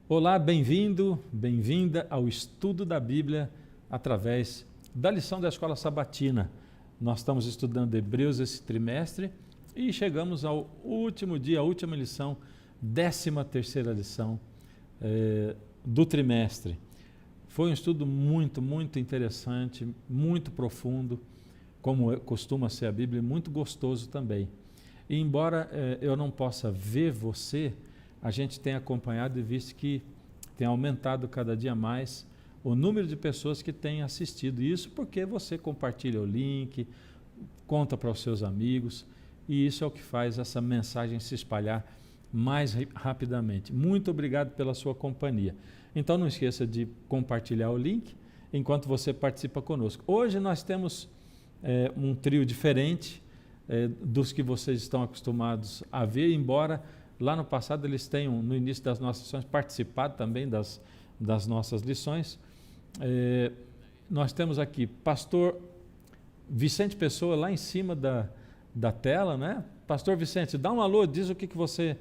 Olá, bem-vindo, bem-vinda ao estudo da Bíblia através da lição da Escola Sabatina. Nós estamos estudando Hebreus esse trimestre e chegamos ao último dia, a última lição, 13ª lição do trimestre. Foi um estudo muito interessante, muito profundo, como costuma ser a Bíblia, e muito gostoso também. E embora eu não possa ver você, a gente tem acompanhado e visto que tem aumentado cada dia mais o número de pessoas que têm assistido. Isso porque você compartilha o link, conta para os seus amigos, e isso é o que faz essa mensagem se espalhar mais rapidamente. Muito obrigado pela sua companhia. Então não esqueça de compartilhar o link enquanto você participa conosco. Hoje nós temos um trio diferente dos que vocês estão acostumados a ver, embora lá no passado eles tenham, no início das nossas lições, participado também das nossas lições. Nós temos aqui pastor Vicente Pessoa lá em cima da tela, né? Pastor Vicente, dá um alô, diz o que você,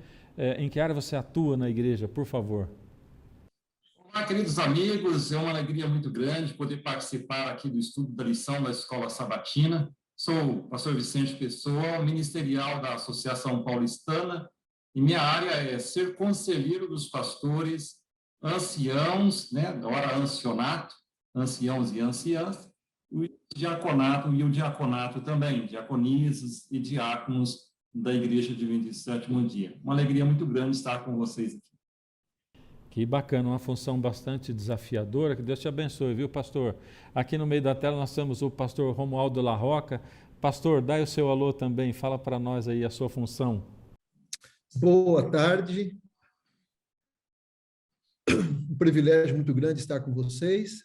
em que área você atua na igreja, por favor. Olá, queridos amigos, é uma alegria muito grande poder participar aqui do estudo da lição da Escola Sabatina. Sou o pastor Vicente Pessoa, ministerial da Associação Paulistana, e minha área é ser conselheiro dos pastores anciãos, né, agora ancionato, anciãos e anciãs, o diaconato e o diaconato também, diaconisas e diáconos da Igreja Adventista do Sétimo Dia. Uma alegria muito grande estar com vocês aqui. Que bacana, uma função bastante desafiadora, que Deus te abençoe, viu, pastor? Aqui no meio da tela nós temos o pastor Romualdo La Roca. Pastor, dá o seu alô também, fala para nós aí a sua função. Boa tarde, um privilégio muito grande estar com vocês,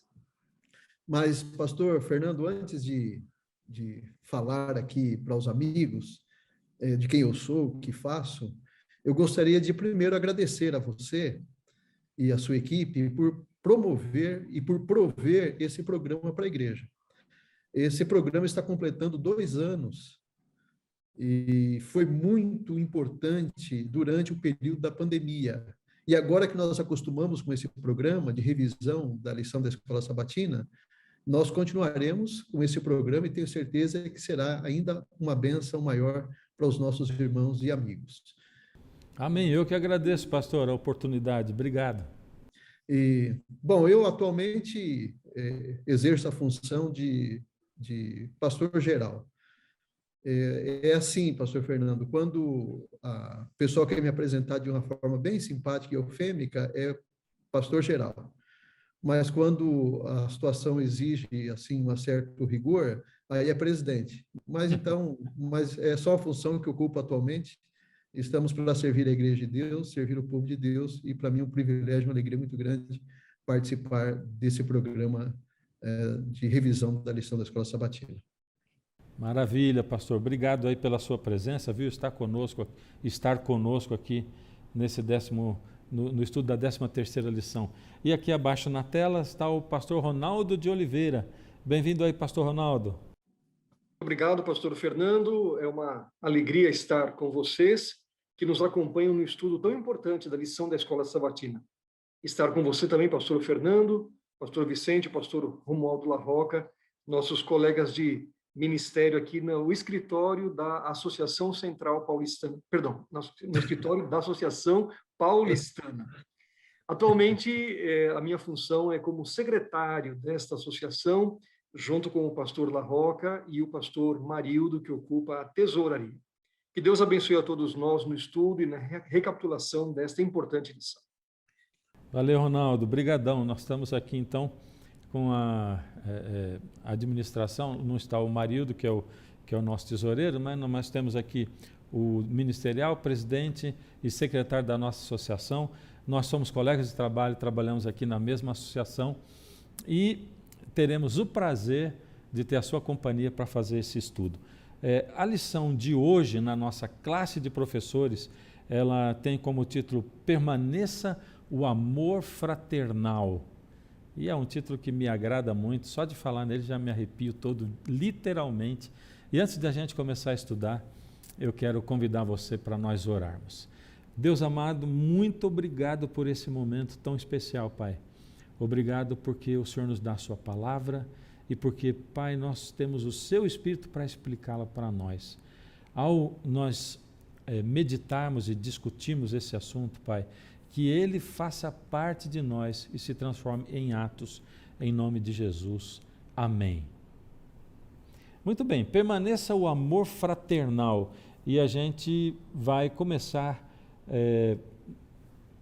mas, pastor Fernando, antes de falar aqui para os amigos de quem eu sou, o que faço, eu gostaria de primeiro agradecer a você e a sua equipe por promover e por prover esse programa para a igreja. Esse programa está completando 2 anos, e foi muito importante durante o período da pandemia. E agora que nós acostumamos com esse programa de revisão da lição da Escola Sabatina, nós continuaremos com esse programa e tenho certeza que será ainda uma bênção maior para os nossos irmãos e amigos. Amém. Eu que agradeço, pastor, a oportunidade. Obrigado. Bom, eu atualmente exerço a função de pastor geral. É assim, pastor Fernando, quando a pessoa quer me apresentar de uma forma bem simpática e eufêmica, é pastor geral. Mas quando a situação exige assim um certo rigor, aí é presidente. Mas é só a função que eu ocupo atualmente. Estamos para servir a Igreja de Deus, servir o povo de Deus, e para mim é um privilégio, uma alegria muito grande participar desse programa de revisão da lição da Escola Sabatina. Maravilha, pastor. Obrigado aí pela sua presença, viu? Estar conosco aqui nesse no estudo da 13ª lição. E aqui abaixo na tela está o pastor Ronaldo de Oliveira. Bem-vindo aí, pastor Ronaldo. Obrigado, pastor Fernando. É uma alegria estar com vocês que nos acompanham no estudo tão importante da lição da Escola Sabatina. Estar com você também, pastor Fernando, pastor Vicente, pastor Romualdo La Roca, nossos colegas de ministério aqui no escritório da Associação Central Paulistana, perdão, no escritório da Associação Paulistana. Atualmente, a minha função é como secretário desta associação, junto com o pastor La Roca e o pastor Marildo, que ocupa a tesouraria. Que Deus abençoe a todos nós no estudo e na recapitulação desta importante lição. Valeu, Ronaldo. Brigadão. Nós estamos aqui, então, com a administração. Não está o Marildo, que é o nosso tesoureiro, mas nós temos aqui o ministerial, presidente e secretário da nossa associação. Nós somos colegas de trabalho, trabalhamos aqui na mesma associação e teremos o prazer de ter a sua companhia para fazer esse estudo. A lição de hoje, na nossa classe de professores, ela tem como título Permaneça o Amor Fraternal. E é um título que me agrada muito, só de falar nele já me arrepio todo, literalmente. E antes da gente começar a estudar, eu quero convidar você para nós orarmos. Deus amado, muito obrigado por esse momento tão especial, Pai. Obrigado porque o Senhor nos dá a sua palavra e porque, Pai, nós temos o seu Espírito para explicá-la para nós. Ao nós meditarmos e discutirmos esse assunto, Pai, que ele faça parte de nós e se transforme em atos, em nome de Jesus. Amém. Muito bem, permaneça o amor fraternal e a gente vai começar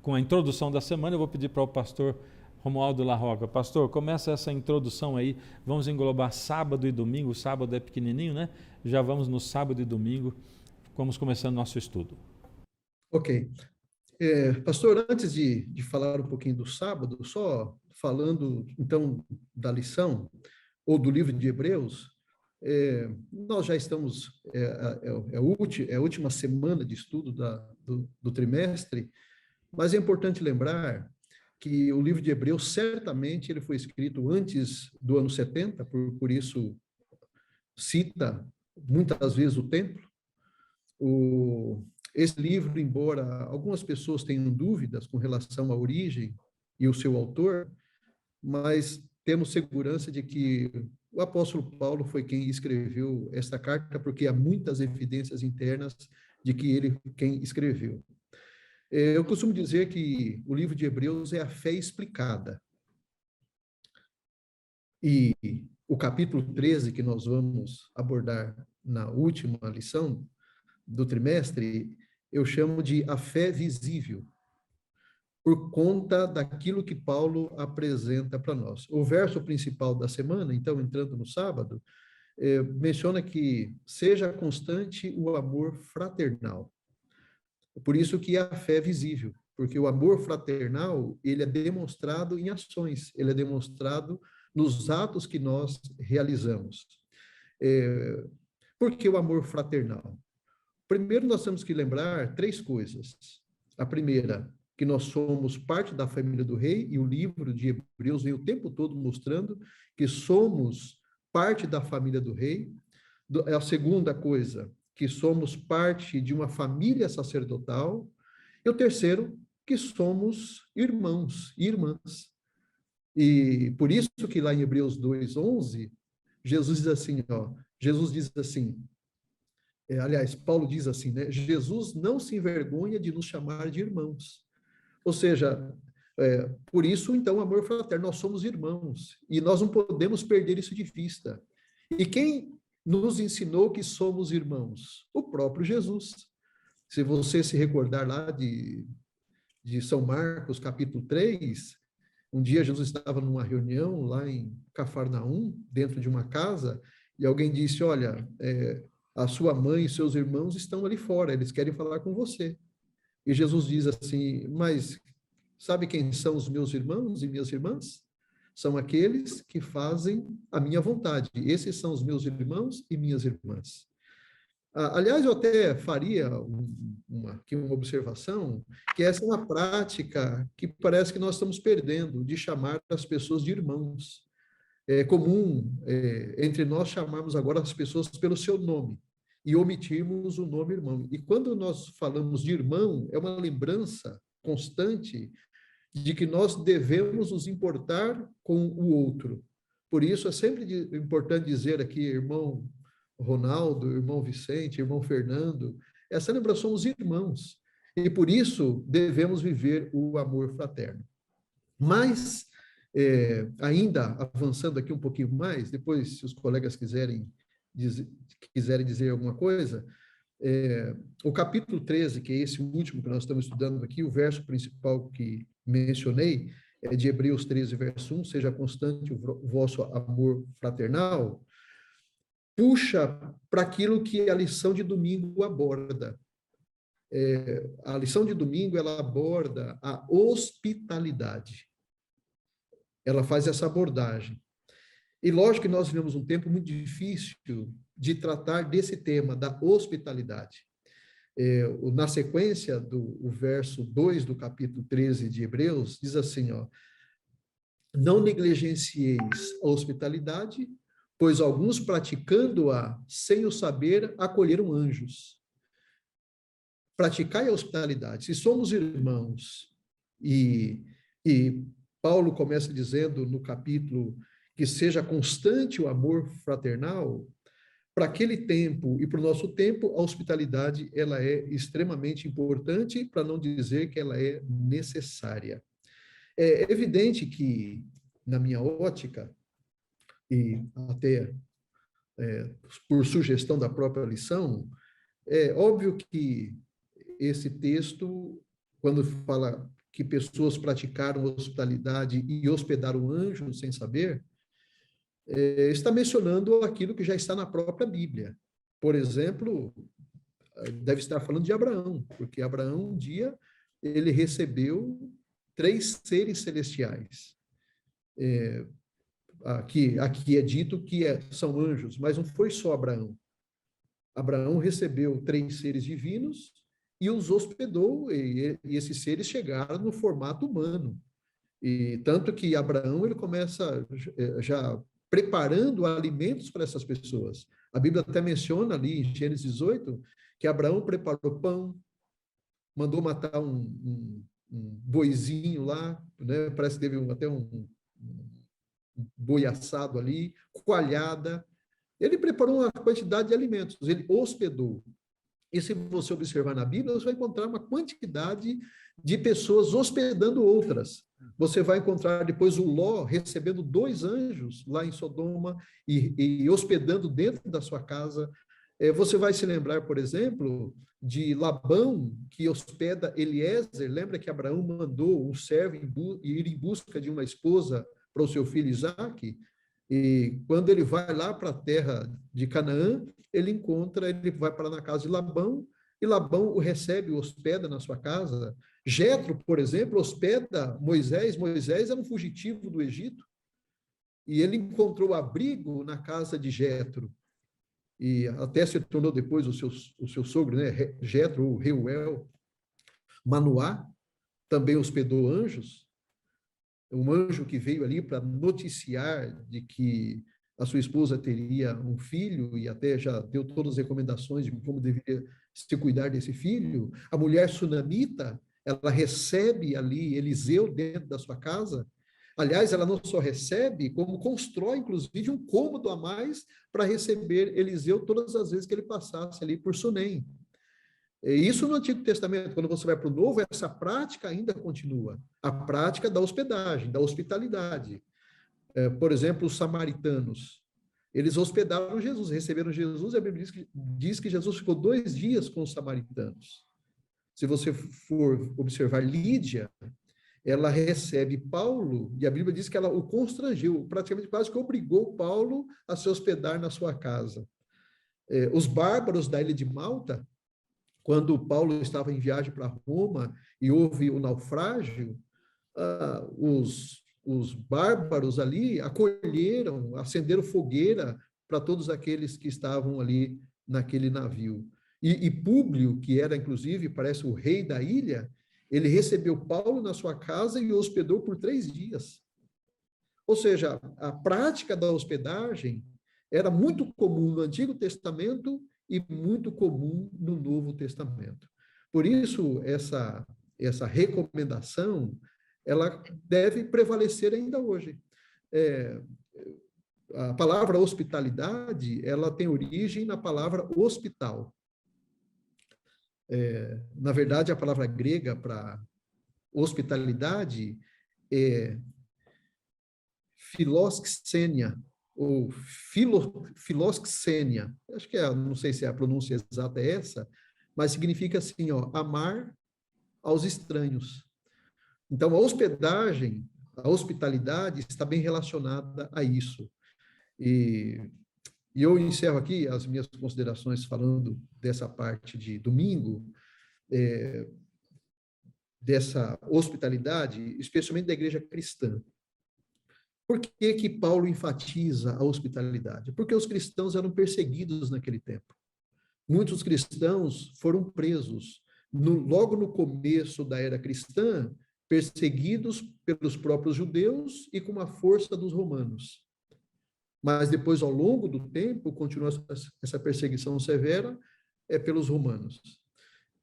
com a introdução da semana. Eu vou pedir para o pastor Romualdo Larroca. Pastor, começa essa introdução aí, vamos englobar sábado e domingo. O sábado é pequenininho, né? Já vamos no sábado e domingo, vamos começando nosso estudo. Ok. Pastor, antes de falar um pouquinho do sábado, só falando então da lição, ou do livro de Hebreus, nós já estamos, a última semana de estudo do trimestre, mas é importante lembrar que o livro de Hebreus, certamente, ele foi escrito antes do ano 70, por isso cita muitas vezes o templo. Esse livro, embora algumas pessoas tenham dúvidas com relação à origem e o seu autor, mas temos segurança de que o apóstolo Paulo foi quem escreveu esta carta, porque há muitas evidências internas de que ele quem escreveu. Eu costumo dizer que o livro de Hebreus é a fé explicada. E o capítulo 13, que nós vamos abordar na última lição do trimestre, eu chamo de a fé visível, por conta daquilo que Paulo apresenta para nós. O verso principal da semana, então, entrando no sábado, menciona que seja constante o amor fraternal. Por isso que a fé é visível, porque o amor fraternal, ele é demonstrado em ações, ele é demonstrado nos atos que nós realizamos. Por que o amor fraternal? Primeiro, nós temos que lembrar 3 coisas. A primeira, que nós somos parte da família do rei, e o livro de Hebreus vem o tempo todo mostrando que somos parte da família do rei. A segunda coisa, que somos parte de uma família sacerdotal. E o terceiro, que somos irmãos e irmãs. E por isso que lá em Hebreus 2:11, Jesus diz assim, aliás, Paulo diz assim, né? Jesus não se envergonha de nos chamar de irmãos. Ou seja, por isso, então, amor fraterno, nós somos irmãos, e nós não podemos perder isso de vista. E quem nos ensinou que somos irmãos? O próprio Jesus. Se você se recordar lá de São Marcos, capítulo 3, um dia Jesus estava numa reunião lá em Cafarnaum, dentro de uma casa, e alguém disse, olha, a sua mãe e seus irmãos estão ali fora, eles querem falar com você. E Jesus diz assim, mas sabe quem são os meus irmãos e minhas irmãs? São aqueles que fazem a minha vontade. Esses são os meus irmãos e minhas irmãs. Aliás, eu até faria aqui uma observação, que essa é uma prática que parece que nós estamos perdendo, de chamar as pessoas de irmãos. É comum entre nós chamarmos agora as pessoas pelo seu nome e omitirmos o nome irmão. E quando nós falamos de irmão, é uma lembrança constante de que nós devemos nos importar com o outro. Por isso, é sempre importante dizer aqui, irmão Ronaldo, irmão Vicente, irmão Fernando, essa lembrança, somos irmãos. E por isso, devemos viver o amor fraterno. Mas, ainda avançando aqui um pouquinho mais, depois, se os colegas quiserem dizer alguma coisa, o capítulo 13, que é esse último que nós estamos estudando aqui, o verso principal que mencionei, é de Hebreus 13, verso 1, seja constante o vosso amor fraternal, puxa para aquilo que a lição de domingo aborda. A lição de domingo, ela aborda a hospitalidade. Ela faz essa abordagem. E lógico que nós vivemos um tempo muito difícil de tratar desse tema, da hospitalidade. Na sequência do verso 2 do capítulo 13 de Hebreus, diz assim, não negligencieis a hospitalidade, pois alguns praticando-a sem o saber acolheram anjos. praticai a hospitalidade. Se somos irmãos, e Paulo começa dizendo no capítulo que seja constante o amor fraternal, para aquele tempo e para o nosso tempo, a hospitalidade ela é extremamente importante, para não dizer que ela é necessária. É evidente que, na minha ótica, e até por sugestão da própria lição, é óbvio que esse texto, quando fala que pessoas praticaram hospitalidade e hospedaram anjos sem saber, está mencionando aquilo que já está na própria Bíblia. Por exemplo, deve estar falando de Abraão, porque Abraão, um dia, ele recebeu 3 seres celestiais. Aqui é dito que são anjos, mas não foi só Abraão. Abraão recebeu 3 seres divinos e os hospedou, e esses seres chegaram no formato humano. E tanto que Abraão ele começa já preparando alimentos para essas pessoas. A Bíblia até menciona ali em Gênesis 18 que Abraão preparou pão, mandou matar um boizinho lá, né? Parece que teve até um boi assado ali, coalhada. Ele preparou uma quantidade de alimentos, ele hospedou. E se você observar na Bíblia, você vai encontrar uma quantidade de pessoas hospedando outras. Você vai encontrar depois o Ló recebendo 2 anjos lá em Sodoma e hospedando dentro da sua casa. Você vai se lembrar, por exemplo, de Labão, que hospeda Eliezer. Lembra que Abraão mandou um servo ir em busca de uma esposa para o seu filho Isaque? E quando ele vai lá para a terra de Canaã, ele vai para na casa de Labão, e Labão o recebe, o hospeda na sua casa. Jetro, por exemplo, hospeda Moisés. Moisés era um fugitivo do Egito, e ele encontrou abrigo na casa de Jetro. E até se tornou depois o seu sogro, né? Jetro, ou Reuel. Manoá também hospedou anjos. Um anjo que veio ali para noticiar de que a sua esposa teria um filho, e até já deu todas as recomendações de como deveria se cuidar desse filho. A mulher sunamita, ela recebe ali Eliseu dentro da sua casa. Aliás, ela não só recebe, como constrói, inclusive, um cômodo a mais para receber Eliseu todas as vezes que ele passasse ali por Sunem. Isso no Antigo Testamento. Quando você vai para o Novo, essa prática ainda continua. A prática da hospedagem, da hospitalidade. Por exemplo, os samaritanos. Eles hospedaram Jesus, receberam Jesus, e a Bíblia diz que Jesus ficou 2 dias com os samaritanos. Se você for observar Lídia, ela recebe Paulo, e a Bíblia diz que ela o constrangeu, praticamente quase que obrigou Paulo a se hospedar na sua casa. Os bárbaros da ilha de Malta, quando Paulo estava em viagem para Roma e houve o naufrágio, os bárbaros ali acolheram, acenderam fogueira para todos aqueles que estavam ali naquele navio. E Públio, que era inclusive, parece o rei da ilha, ele recebeu Paulo na sua casa e o hospedou por 3 dias. Ou seja, a prática da hospedagem era muito comum no Antigo Testamento e muito comum no Novo Testamento. Por isso, essa recomendação, ela deve prevalecer ainda hoje. A palavra hospitalidade, ela tem origem na palavra hospital. Na verdade, a palavra grega para hospitalidade é philoxenia, ou filoxenia. Acho que não sei se a pronúncia exata é essa, mas significa assim, amar aos estranhos. Então, a hospedagem, a hospitalidade está bem relacionada a isso. E eu encerro aqui as minhas considerações falando dessa parte de domingo, dessa hospitalidade, especialmente da igreja cristã. Por que Paulo enfatiza a hospitalidade? Porque os cristãos eram perseguidos naquele tempo. Muitos cristãos foram presos. Logo no começo da era cristã, perseguidos pelos próprios judeus e com a força dos romanos. Mas depois, ao longo do tempo, continua essa perseguição severa pelos romanos.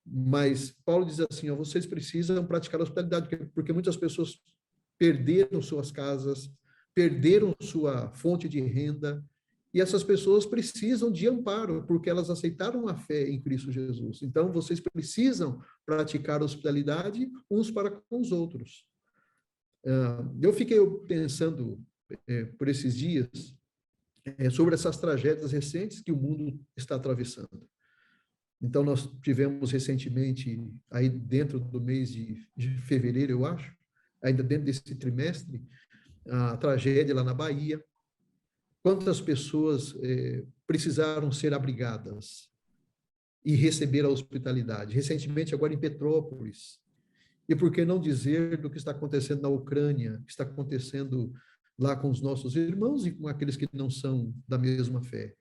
Mas Paulo diz assim, ó, vocês precisam praticar a hospitalidade, porque muitas pessoas perderam suas casas, perderam sua fonte de renda, e essas pessoas precisam de amparo, porque elas aceitaram a fé em Cristo Jesus. Então, vocês precisam praticar a hospitalidade uns para com os outros. Eu fiquei pensando por esses dias sobre essas tragédias recentes que o mundo está atravessando. Então, nós tivemos recentemente, aí dentro do mês de fevereiro, eu acho, ainda dentro desse trimestre, a tragédia lá na Bahia. Quantas pessoas precisaram ser abrigadas e receber a hospitalidade? Recentemente, agora em Petrópolis. E por que não dizer do que está acontecendo na Ucrânia, que está acontecendo lá com os nossos irmãos e com aqueles que não são da mesma fé?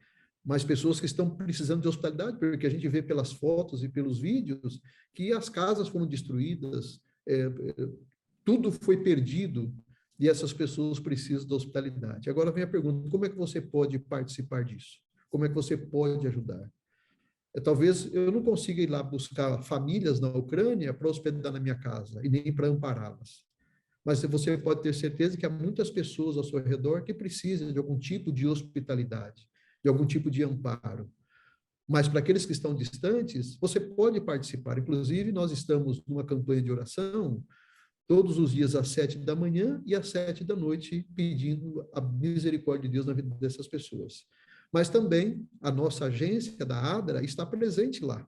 Mas pessoas que estão precisando de hospitalidade, porque a gente vê pelas fotos e pelos vídeos que as casas foram destruídas, tudo foi perdido, e essas pessoas precisam da hospitalidade. Agora vem a pergunta, como é que você pode participar disso? Como é que você pode ajudar? Talvez eu não consiga ir lá buscar famílias na Ucrânia para hospedar na minha casa, e nem para ampará-las. Mas você pode ter certeza que há muitas pessoas ao seu redor que precisam de algum tipo de hospitalidade, de algum tipo de amparo. Mas para aqueles que estão distantes, você pode participar. Inclusive, nós estamos numa campanha de oração todos os dias às 7 da manhã e às 7 da noite, pedindo a misericórdia de Deus na vida dessas pessoas. Mas também a nossa agência da ADRA está presente lá.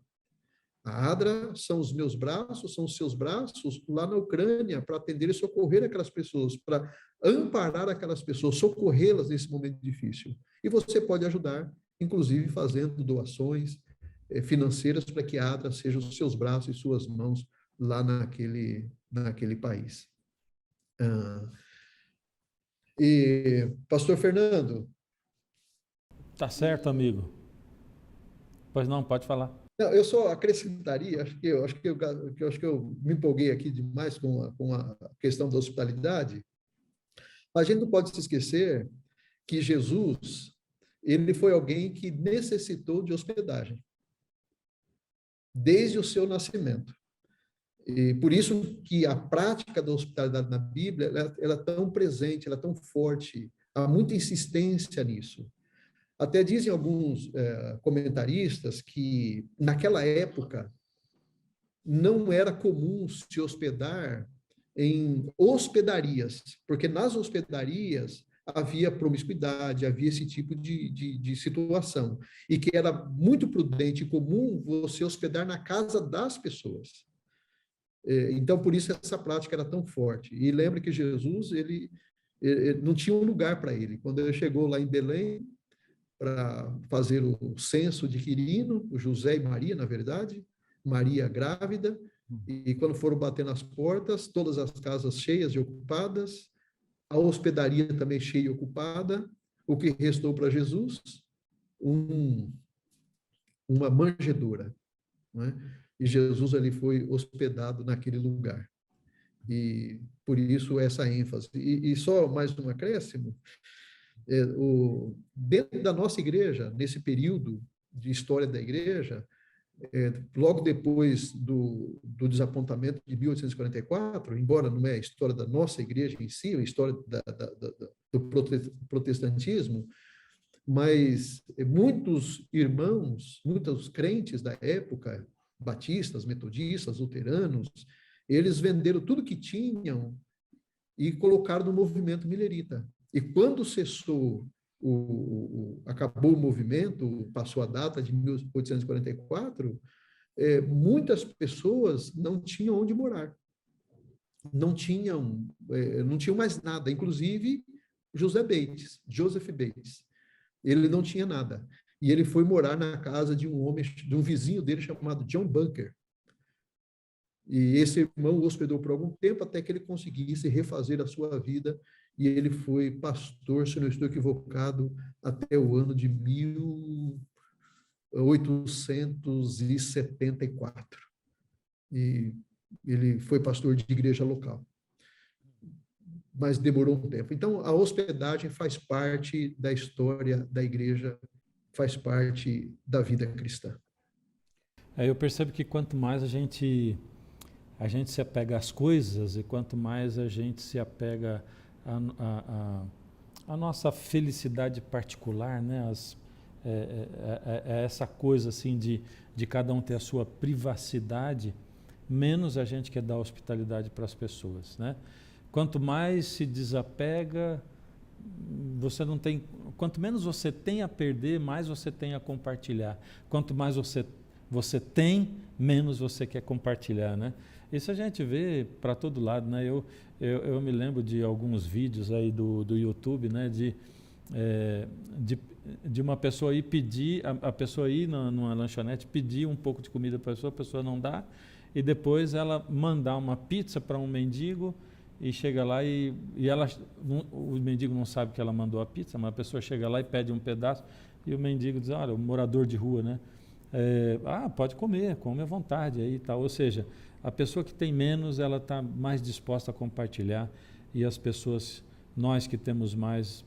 A ADRA são os meus braços, são os seus braços lá na Ucrânia para atender e socorrer aquelas pessoas, para amparar aquelas pessoas, socorrê-las nesse momento difícil. E você pode ajudar, inclusive fazendo doações financeiras para que a ADRA seja os seus braços e suas mãos lá naquele país. E, Pastor Fernando. Tá certo, amigo. Pois não, pode falar. Não, eu só acrescentaria, acho que eu me empolguei aqui demais com a questão da hospitalidade. A gente não pode se esquecer que Jesus, ele foi alguém que necessitou de hospedagem desde o seu nascimento. E por isso que a prática da hospitalidade na Bíblia, ela é tão presente, ela é tão forte, há muita insistência nisso. Até dizem alguns comentaristas que, naquela época, não era comum se hospedar em hospedarias, porque nas hospedarias havia promiscuidade, havia esse tipo de situação, e que era muito prudente e comum você hospedar na casa das pessoas. Então, por isso, essa prática era tão forte. E lembra que Jesus, ele não tinha um lugar para ele. Quando ele chegou lá em Belém, para fazer o censo de Quirino, o José e Maria, na verdade, Maria grávida, e quando foram bater nas portas, todas as casas cheias e ocupadas, a hospedaria também cheia e ocupada, o que restou para Jesus? Uma manjedoura, não é? E Jesus ali foi hospedado naquele lugar. E por isso essa ênfase. E só mais um acréscimo, dentro da nossa igreja, nesse período de história da igreja, logo depois do desapontamento de 1844, embora não é a história da nossa igreja em si, é a história do protestantismo, mas muitos irmãos, muitos crentes da época, batistas, metodistas, luteranos, eles venderam tudo que tinham e colocaram no movimento milerita. E quando cessou, acabou o movimento, passou a data de 1844, muitas pessoas não tinham onde morar. Não tinham mais nada, inclusive Joseph Bates. Ele não tinha nada. E ele foi morar na casa de um homem, de um vizinho dele chamado John Bunker. E esse irmão o hospedou por algum tempo até que ele conseguisse refazer a sua vida, e ele foi pastor, se não estou equivocado, até o ano de 1874. E ele foi pastor de igreja local. Mas demorou um tempo. Então, a hospedagem faz parte da história da igreja, faz parte da vida cristã. Aí eu percebo que quanto mais a gente se apega às coisas e quanto mais a gente se apega à nossa felicidade particular, né? Essa coisa assim de cada um ter a sua privacidade, menos a gente quer dar hospitalidade para as pessoas, né? Quanto mais se desapega, você não tem, quanto menos você tem a perder, mais você tem a compartilhar. Quanto mais você tem, menos você quer compartilhar, né? Isso a gente vê para todo lado, né? Eu me lembro de alguns vídeos aí do YouTube, né? De uma pessoa ir pedir, a pessoa ir numa lanchonete, pedir um pouco de comida para a pessoa não dá, e depois ela mandar uma pizza para um mendigo, e chega lá o mendigo não sabe que ela mandou a pizza, mas a pessoa chega lá e pede um pedaço, e o mendigo diz, olha, o morador de rua, né? Pode comer, come à vontade aí e tal. Ou seja, a pessoa que tem menos, ela está mais disposta a compartilhar, e as pessoas, nós que temos mais,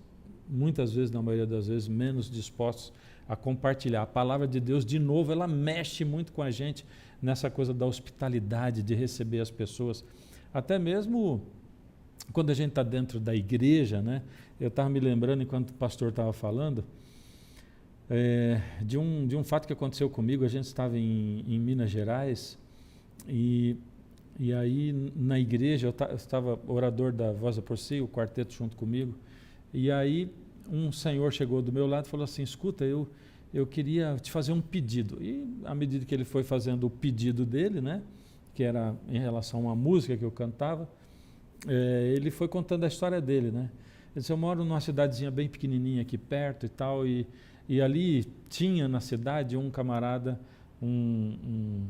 muitas vezes, na maioria das vezes, menos dispostos a compartilhar. A palavra de Deus, de novo, ela mexe muito com a gente nessa coisa da hospitalidade, de receber as pessoas. Até mesmo quando a gente está dentro da igreja, né? Eu estava me lembrando, enquanto o pastor estava falando, de um fato que aconteceu comigo. A gente estava em Minas Gerais, e aí na igreja, eu estava orador da Voz da Por Si, o quarteto junto comigo, e aí um senhor chegou do meu lado e falou assim, escuta, eu queria te fazer um pedido. E à medida que ele foi fazendo o pedido dele, né, que era em relação a uma música que eu cantava, ele foi contando a história dele, né? Ele disse, eu moro numa cidadezinha bem pequenininha aqui perto e tal, e ali tinha na cidade um camarada, um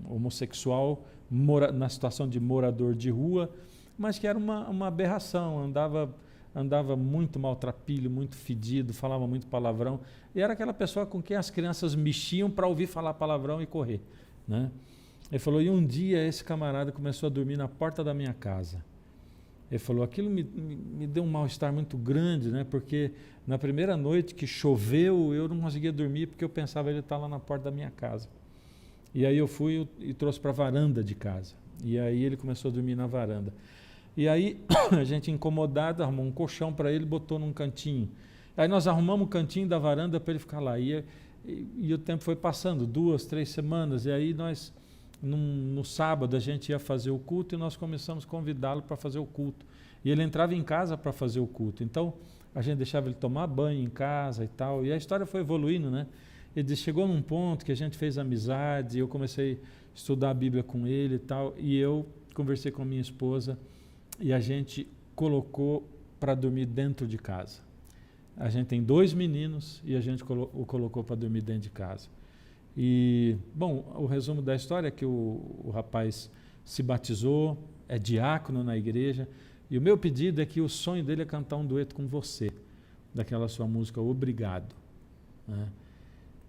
homossexual, na situação de morador de rua, mas que era uma aberração, andava muito maltrapilho, muito fedido, falava muito palavrão, e era aquela pessoa com quem as crianças mexiam para ouvir falar palavrão e correr, né? Ele falou, e um dia esse camarada começou a dormir na porta da minha casa. Ele falou, aquilo me deu um mal-estar muito grande, né? Porque na primeira noite que choveu, eu não conseguia dormir, porque eu pensava ele estar lá na porta da minha casa. E aí eu fui e trouxe para a varanda de casa. E aí ele começou a dormir na varanda. E aí a gente, incomodado, arrumou um colchão para ele, botou num cantinho. Aí nós arrumamos o cantinho da varanda para ele ficar lá. E o tempo foi passando, 2, 3 semanas, e aí nós... No sábado a gente ia fazer o culto, e nós começamos a convidá-lo para fazer o culto. E ele entrava em casa para fazer o culto. Então a gente deixava ele tomar banho em casa e tal. E a história foi evoluindo, né? Ele chegou num ponto que a gente fez amizade, eu comecei a estudar a Bíblia com ele e tal. E eu conversei com a minha esposa e a gente colocou para dormir dentro de casa. A gente tem 2 meninos e a gente o colocou para dormir dentro de casa. E, bom, o resumo da história é que o rapaz se batizou, é diácono na igreja, e o meu pedido é que o sonho dele é cantar um dueto com você, daquela sua música Obrigado, né?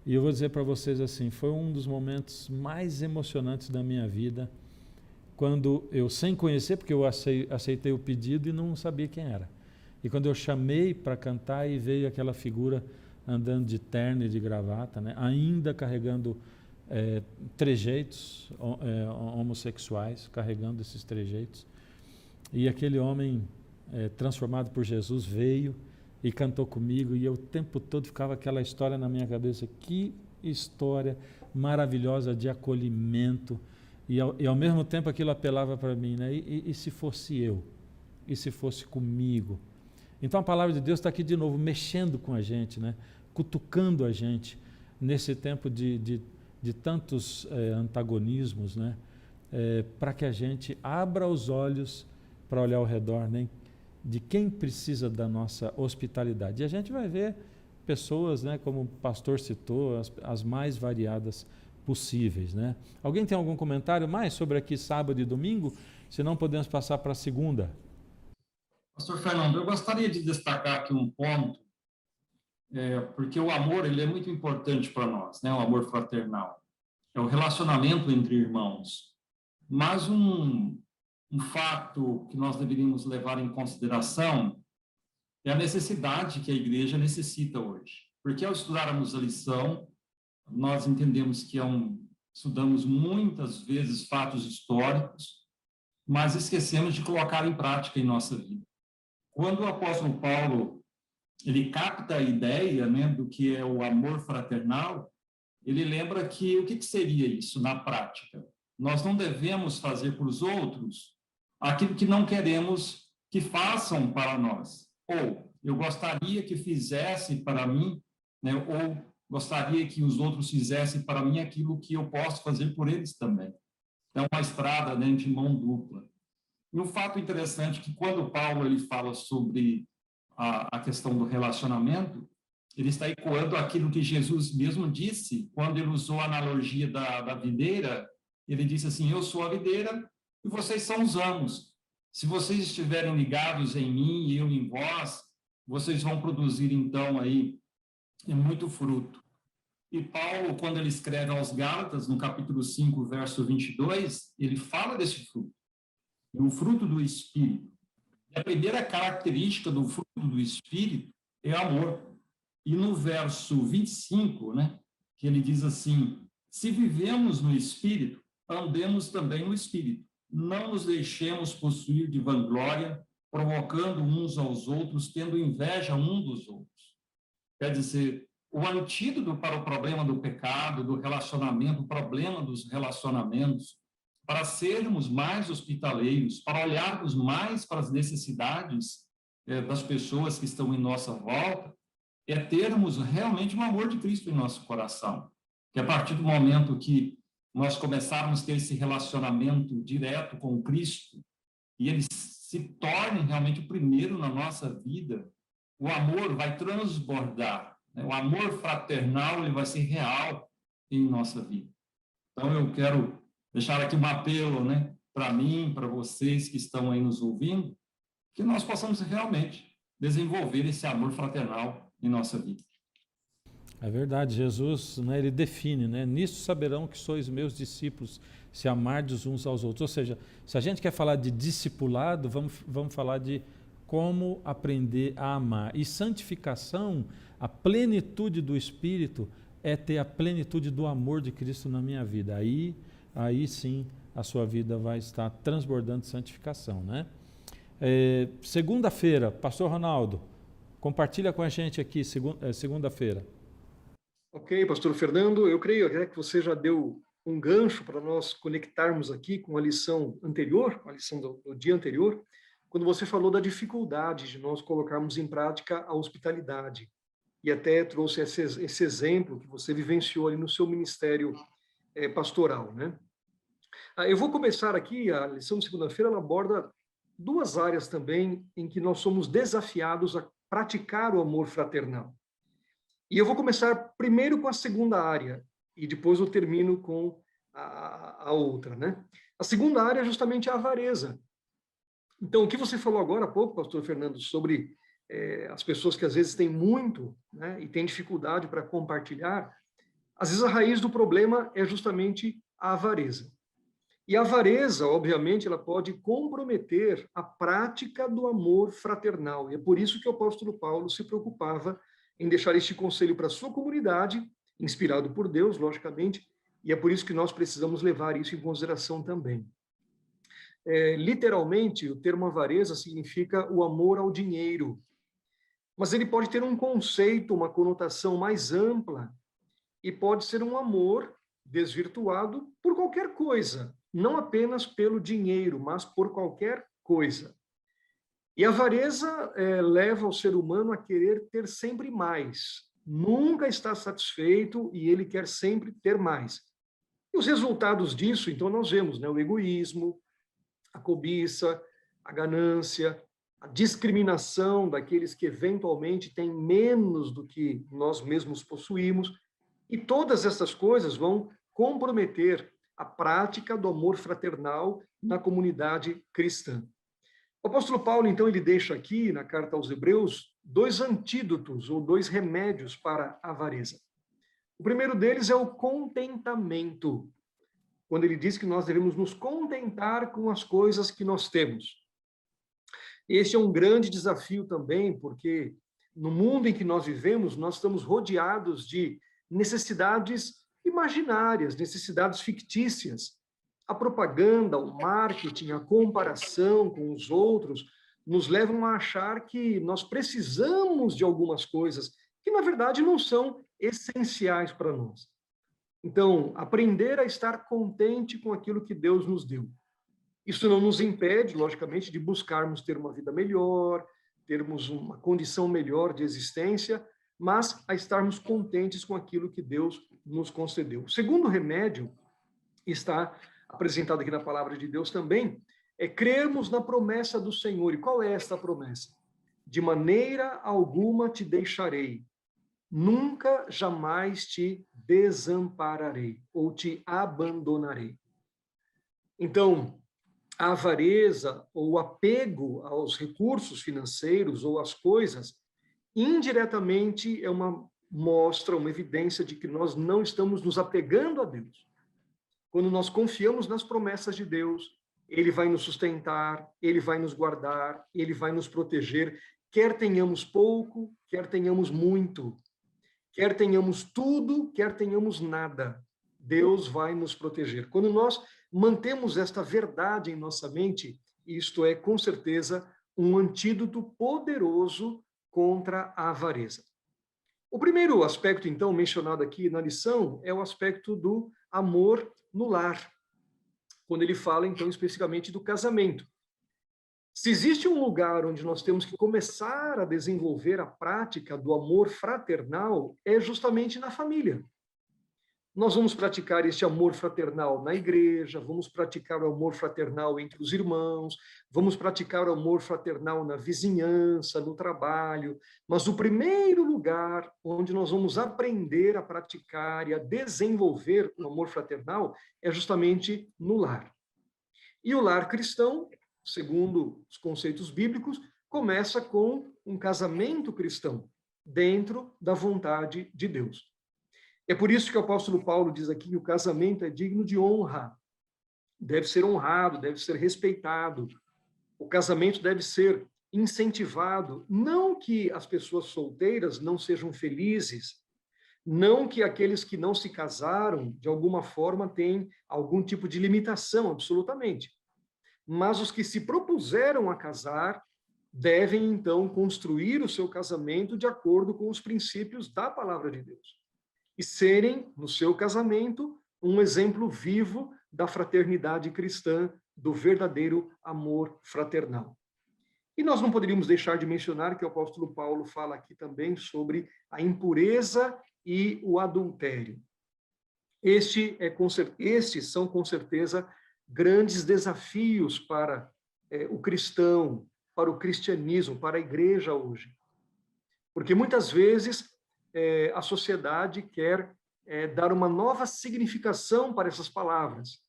E eu vou dizer para vocês assim, foi um dos momentos mais emocionantes da minha vida, quando eu, sem conhecer, porque eu aceitei o pedido e não sabia quem era, e quando eu chamei para cantar e veio aquela figura andando de terno e de gravata, né? Ainda carregando trejeitos homossexuais, carregando esses trejeitos. E aquele homem transformado por Jesus veio e cantou comigo, e eu o tempo todo ficava aquela história na minha cabeça. Que história maravilhosa de acolhimento, e ao mesmo tempo aquilo apelava para mim, né? E se fosse eu? E se fosse comigo? Então a palavra de Deus está aqui de novo, mexendo com a gente, né? Cutucando a gente nesse tempo de tantos antagonismos, né? Para que a gente abra os olhos para olhar ao redor, né? De quem precisa da nossa hospitalidade. E a gente vai ver pessoas, né, como o pastor citou, as mais variadas possíveis, né? Alguém tem algum comentário mais sobre aqui sábado e domingo? Se não, podemos passar para a segunda. Pastor Fernando, eu gostaria de destacar aqui um ponto, porque o amor ele é muito importante para nós, né? O amor fraternal. É o relacionamento entre irmãos. Mas um fato que nós deveríamos levar em consideração é a necessidade que a igreja necessita hoje. Porque ao estudarmos a lição, nós entendemos que estudamos muitas vezes fatos históricos, mas esquecemos de colocar em prática em nossa vida. Quando o apóstolo Paulo ele capta a ideia, né, do que é o amor fraternal, ele lembra que o que seria isso na prática? Nós não devemos fazer para os outros aquilo que não queremos que façam para nós. Ou eu gostaria que fizessem para mim, né, ou gostaria que os outros fizessem para mim aquilo que eu posso fazer por eles também. É uma estrada, né, de mão dupla. E um fato interessante é que quando Paulo ele fala sobre a questão do relacionamento, ele está ecoando aquilo que Jesus mesmo disse, quando ele usou a analogia da videira, ele disse assim, eu sou a videira e vocês são os ramos. Se vocês estiverem ligados em mim e eu em vós, vocês vão produzir, então, aí muito fruto. E Paulo, quando ele escreve aos Gálatas, no capítulo 5, verso 22, ele fala desse fruto, o fruto do Espírito. E a primeira característica do fruto do Espírito é amor. E no verso 25, né, que ele diz assim, se vivemos no Espírito, andemos também no Espírito. Não nos deixemos possuir de vanglória, provocando uns aos outros, tendo inveja um dos outros. Quer dizer, o antídoto para o problema do pecado, do relacionamento, o problema dos relacionamentos, para sermos mais hospitaleiros, para olharmos mais para as necessidades das pessoas que estão em nossa volta, é termos realmente o amor de Cristo em nosso coração. Que a partir do momento que nós começarmos a ter esse relacionamento direto com Cristo, e ele se torne realmente o primeiro na nossa vida, o amor vai transbordar, né? O amor fraternal ele vai ser real em nossa vida. Então, eu quero deixar aqui um apelo, né, para mim, para vocês que estão aí nos ouvindo, que nós possamos realmente desenvolver esse amor fraternal em nossa vida. É verdade, Jesus, né, ele define, né, nisso saberão que sois meus discípulos, se amardes uns aos outros. Ou seja, se a gente quer falar de discipulado, vamos falar de como aprender a amar. E santificação, a plenitude do Espírito, é ter a plenitude do amor de Cristo na minha vida. Aí sim a sua vida vai estar transbordando de santificação, né? Segunda-feira, Pastor Ronaldo, compartilha com a gente aqui, segunda-feira. Ok, Pastor Fernando, eu creio até que você já deu um gancho para nós conectarmos aqui com a lição anterior, a lição do dia anterior, quando você falou da dificuldade de nós colocarmos em prática a hospitalidade. E até trouxe esse exemplo que você vivenciou ali no seu ministério pastoral, né? Eu vou começar aqui, a lição de segunda-feira, ela aborda duas áreas também em que nós somos desafiados a praticar o amor fraternal. E eu vou começar primeiro com a segunda área, e depois eu termino com a outra, né? A segunda área é justamente a avareza. Então, o que você falou agora há pouco, Pastor Fernando, sobre as pessoas que às vezes têm muito, né, e têm dificuldade para compartilhar, às vezes a raiz do problema é justamente a avareza. E a avareza, obviamente, ela pode comprometer a prática do amor fraternal. E é por isso que o apóstolo Paulo se preocupava em deixar este conselho para a sua comunidade, inspirado por Deus, logicamente, e é por isso que nós precisamos levar isso em consideração também. Literalmente, o termo avareza significa o amor ao dinheiro, mas ele pode ter um conceito, uma conotação mais ampla, e pode ser um amor desvirtuado por qualquer coisa, não apenas pelo dinheiro, mas por qualquer coisa. E a avareza leva o ser humano a querer ter sempre mais, nunca está satisfeito e ele quer sempre ter mais. E os resultados disso, então, nós vemos, né, o egoísmo, a cobiça, a ganância, a discriminação daqueles que eventualmente têm menos do que nós mesmos possuímos, e todas essas coisas vão comprometer a prática do amor fraternal na comunidade cristã. O apóstolo Paulo, então, ele deixa aqui, na carta aos Hebreus, dois antídotos, ou dois remédios para a avareza. O primeiro deles é o contentamento, quando ele diz que nós devemos nos contentar com as coisas que nós temos. Esse é um grande desafio também, porque no mundo em que nós vivemos, nós estamos rodeados de necessidades imaginárias, necessidades fictícias. A propaganda, o marketing, a comparação com os outros nos levam a achar que nós precisamos de algumas coisas que, na verdade, não são essenciais para nós. Então, aprender a estar contente com aquilo que Deus nos deu. Isso não nos impede, logicamente, de buscarmos ter uma vida melhor, termos uma condição melhor de existência, mas a estarmos contentes com aquilo que Deus nos concedeu. O segundo remédio está apresentado aqui na palavra de Deus também, é crermos na promessa do Senhor. E qual é esta promessa? De maneira alguma te deixarei, nunca jamais te desampararei ou te abandonarei. Então, a avareza ou o apego aos recursos financeiros ou às coisas, indiretamente é uma mostra, uma evidência de que nós não estamos nos apegando a Deus. Quando nós confiamos nas promessas de Deus, Ele vai nos sustentar, Ele vai nos guardar, Ele vai nos proteger, quer tenhamos pouco, quer tenhamos muito, quer tenhamos tudo, quer tenhamos nada, Deus vai nos proteger. Quando nós mantemos esta verdade em nossa mente, isto é, com certeza, um antídoto poderoso contra a avareza. O primeiro aspecto, então, mencionado aqui na lição, é o aspecto do amor no lar, quando ele fala, então, especificamente do casamento. Se existe um lugar onde nós temos que começar a desenvolver a prática do amor fraternal, é justamente na família. Nós vamos praticar este amor fraternal na igreja, vamos praticar o amor fraternal entre os irmãos, vamos praticar o amor fraternal na vizinhança, no trabalho, mas o primeiro lugar onde nós vamos aprender a praticar e a desenvolver o amor fraternal é justamente no lar. E o lar cristão, segundo os conceitos bíblicos, começa com um casamento cristão, dentro da vontade de Deus. É por isso que o apóstolo Paulo diz aqui que o casamento é digno de honra, deve ser honrado, deve ser respeitado. O casamento deve ser incentivado, não que as pessoas solteiras não sejam felizes, não que aqueles que não se casaram, de alguma forma, tenham algum tipo de limitação, absolutamente. Mas os que se propuseram a casar devem, então, construir o seu casamento de acordo com os princípios da palavra de Deus. E serem, no seu casamento, um exemplo vivo da fraternidade cristã, do verdadeiro amor fraternal. E nós não poderíamos deixar de mencionar que o apóstolo Paulo fala aqui também sobre a impureza e o adultério. Estes são, com certeza, grandes desafios para o cristão, para o cristianismo, para a igreja hoje. Porque muitas vezes a sociedade quer dar uma nova significação para essas palavras.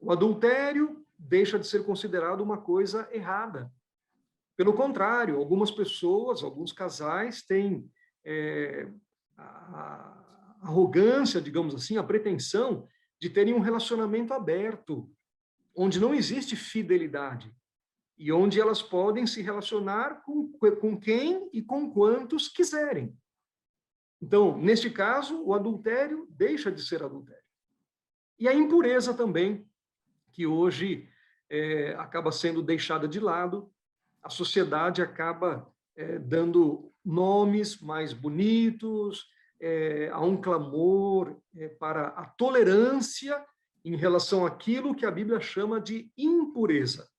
O adultério deixa de ser considerado uma coisa errada. Pelo contrário, algumas pessoas, alguns casais têm a arrogância, digamos assim, a pretensão de terem um relacionamento aberto, onde não existe fidelidade e onde elas podem se relacionar com quem e com quantos quiserem. Então, neste caso, o adultério deixa de ser adultério. E a impureza também, que hoje acaba sendo deixada de lado, a sociedade acaba dando nomes mais bonitos, há um clamor para a tolerância em relação àquilo que a Bíblia chama de impureza.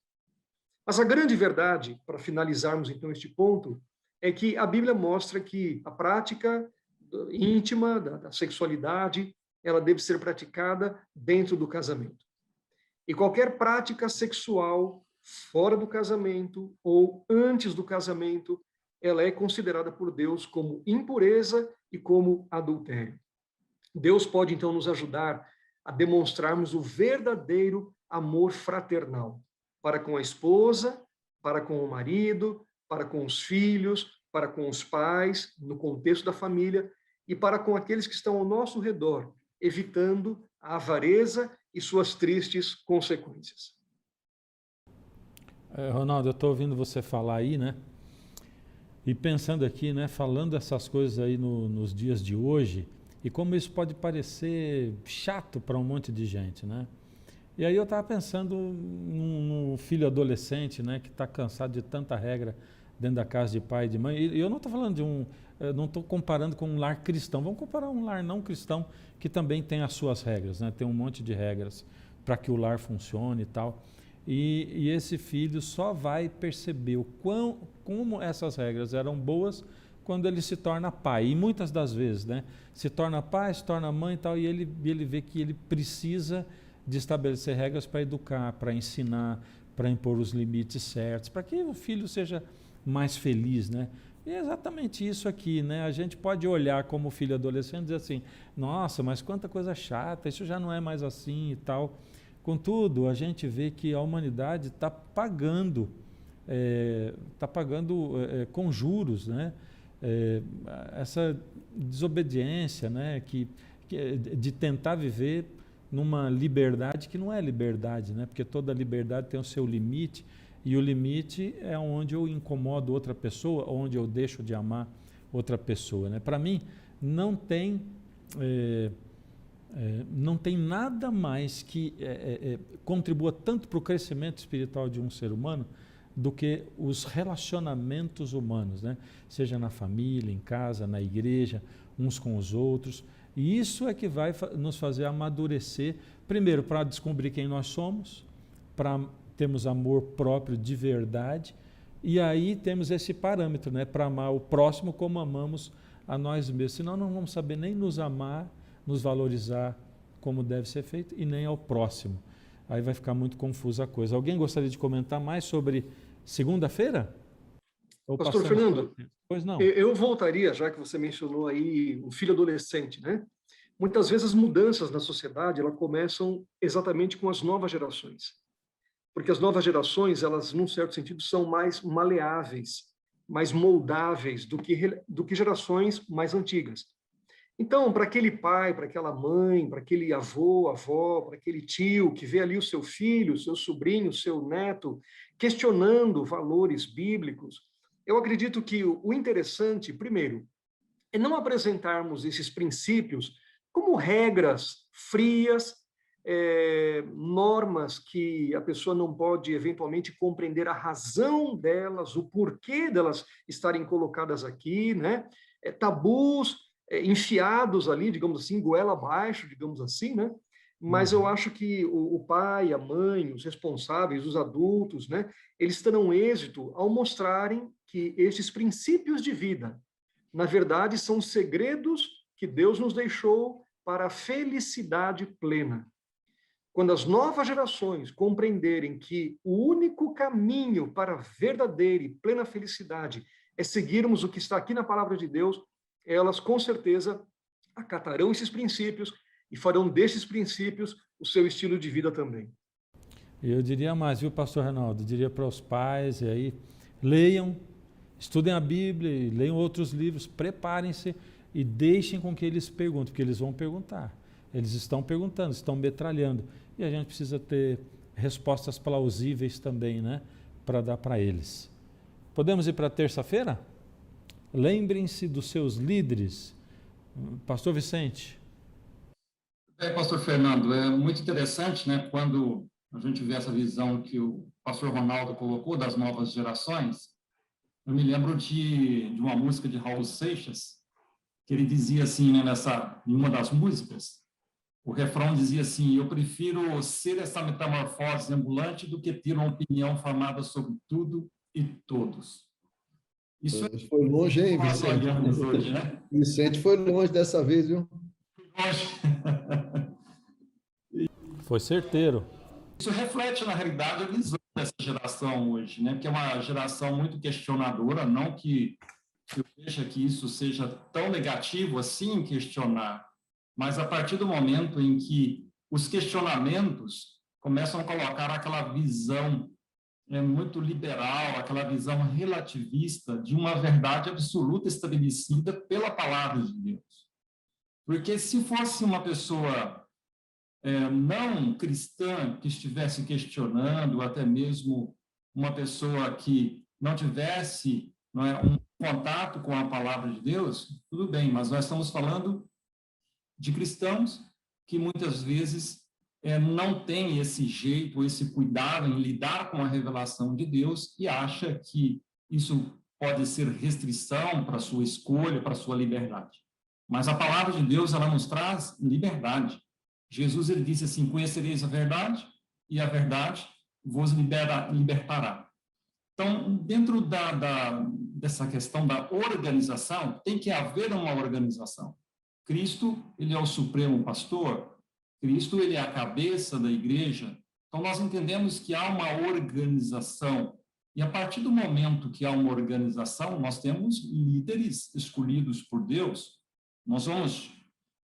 Mas a grande verdade, para finalizarmos então este ponto, é que a Bíblia mostra que a prática íntima da sexualidade, ela deve ser praticada dentro do casamento. E qualquer prática sexual fora do casamento ou antes do casamento, ela é considerada por Deus como impureza e como adultério. Deus pode então nos ajudar a demonstrarmos o verdadeiro amor fraternal para com a esposa, para com o marido, para com os filhos, para com os pais, no contexto da família, e para com aqueles que estão ao nosso redor, evitando a avareza e suas tristes consequências. Ronaldo, eu estou ouvindo você falar aí, né? E pensando aqui, né? Falando essas coisas aí nos dias de hoje, e como isso pode parecer chato para um monte de gente, né? E aí eu estava pensando num filho adolescente, né, que está cansado de tanta regra dentro da casa de pai e de mãe. E eu não estou falando não estou comparando com um lar cristão. Vamos comparar um lar não cristão que também tem as suas regras, né? Tem um monte de regras para que o lar funcione e tal. E esse filho só vai perceber como essas regras eram boas quando ele se torna pai. E muitas das vezes, né, se torna pai, se torna mãe e tal, e ele vê que ele precisa de estabelecer regras para educar, para ensinar, para impor os limites certos, para que o filho seja mais feliz, né? E é exatamente isso aqui, né? A gente pode olhar como filho adolescente e dizer assim, nossa, mas quanta coisa chata, isso já não é mais assim e tal. Contudo, a gente vê que a humanidade está pagando com juros, né? Essa desobediência, né? De tentar viver numa liberdade que não é liberdade, né? Porque toda liberdade tem o seu limite, e o limite é onde eu incomodo outra pessoa, onde eu deixo de amar outra pessoa, né? Para mim, não tem nada mais que contribua tanto para o crescimento espiritual de um ser humano do que os relacionamentos humanos, né? Seja na família, em casa, na igreja, uns com os outros. E isso é que vai nos fazer amadurecer, primeiro, para descobrir quem nós somos, para termos amor próprio de verdade, e aí temos esse parâmetro, né? Para amar o próximo como amamos a nós mesmos. Senão não vamos saber nem nos amar, nos valorizar como deve ser feito, e nem ao próximo. Aí vai ficar muito confusa a coisa. Alguém gostaria de comentar mais sobre segunda-feira? Pastor Fernando, pois não. Eu voltaria, já que você mencionou aí o filho adolescente, né? Muitas vezes as mudanças na sociedade, elas começam exatamente com as novas gerações. Porque as novas gerações, elas, num certo sentido, são mais maleáveis, mais moldáveis do que gerações mais antigas. Então, para aquele pai, para aquela mãe, para aquele avô, avó, para aquele tio que vê ali o seu filho, seu sobrinho, seu neto, questionando valores bíblicos, eu acredito que o interessante, primeiro, é não apresentarmos esses princípios como regras frias, normas que a pessoa não pode eventualmente compreender a razão delas, o porquê delas estarem colocadas aqui, né? Tabus enfiados ali, digamos assim, goela abaixo, digamos assim, né? Mas eu acho que o pai, a mãe, os responsáveis, os adultos, né? Eles terão êxito ao mostrarem que esses princípios de vida, na verdade, são segredos que Deus nos deixou para a felicidade plena. Quando as novas gerações compreenderem que o único caminho para a verdadeira e plena felicidade é seguirmos o que está aqui na palavra de Deus, elas com certeza acatarão esses princípios e farão desses princípios o seu estilo de vida também. Eu diria mais, viu, pastor Reinaldo? Eu diria para os pais, e aí, leiam, estudem a Bíblia, leiam outros livros, preparem-se e deixem com que eles perguntem, porque eles vão perguntar. Eles estão perguntando, estão metralhando. E a gente precisa ter respostas plausíveis também, né? Para dar para eles. Podemos ir para terça-feira? Lembrem-se dos seus líderes. Pastor Vicente. Pastor Fernando, é muito interessante, né? Quando a gente vê essa visão que o pastor Ronaldo colocou das novas gerações. Eu me lembro de uma música de Raul Seixas, que ele dizia assim, né, em uma das músicas, o refrão dizia assim: eu prefiro ser essa metamorfose ambulante do que ter uma opinião formada sobre tudo e todos. Isso foi longe, hein, Vicente? Hoje, né? Vicente foi longe dessa vez, viu? Foi certeiro. Isso reflete, na realidade, a visão dessa geração hoje, né? Que é uma geração muito questionadora, não que eu veja que isso seja tão negativo assim, questionar, mas a partir do momento em que os questionamentos começam a colocar aquela visão muito liberal, aquela visão relativista de uma verdade absoluta estabelecida pela palavra de Deus. Porque se fosse uma pessoa não cristã que estivesse questionando, até mesmo uma pessoa que não tivesse um contato com a palavra de Deus, tudo bem, mas nós estamos falando de cristãos que muitas vezes não têm esse jeito, esse cuidado em lidar com a revelação de Deus e acha que isso pode ser restrição para a sua escolha, para a sua liberdade. Mas a palavra de Deus, ela nos traz liberdade. Jesus, ele disse assim, conhecereis a verdade e a verdade vos libertará. Então, dentro dessa questão da organização, tem que haver uma organização. Cristo, ele é o supremo pastor, Cristo, ele é a cabeça da igreja. Então, nós entendemos que há uma organização. E a partir do momento que há uma organização, nós temos líderes escolhidos por Deus. Nós vamos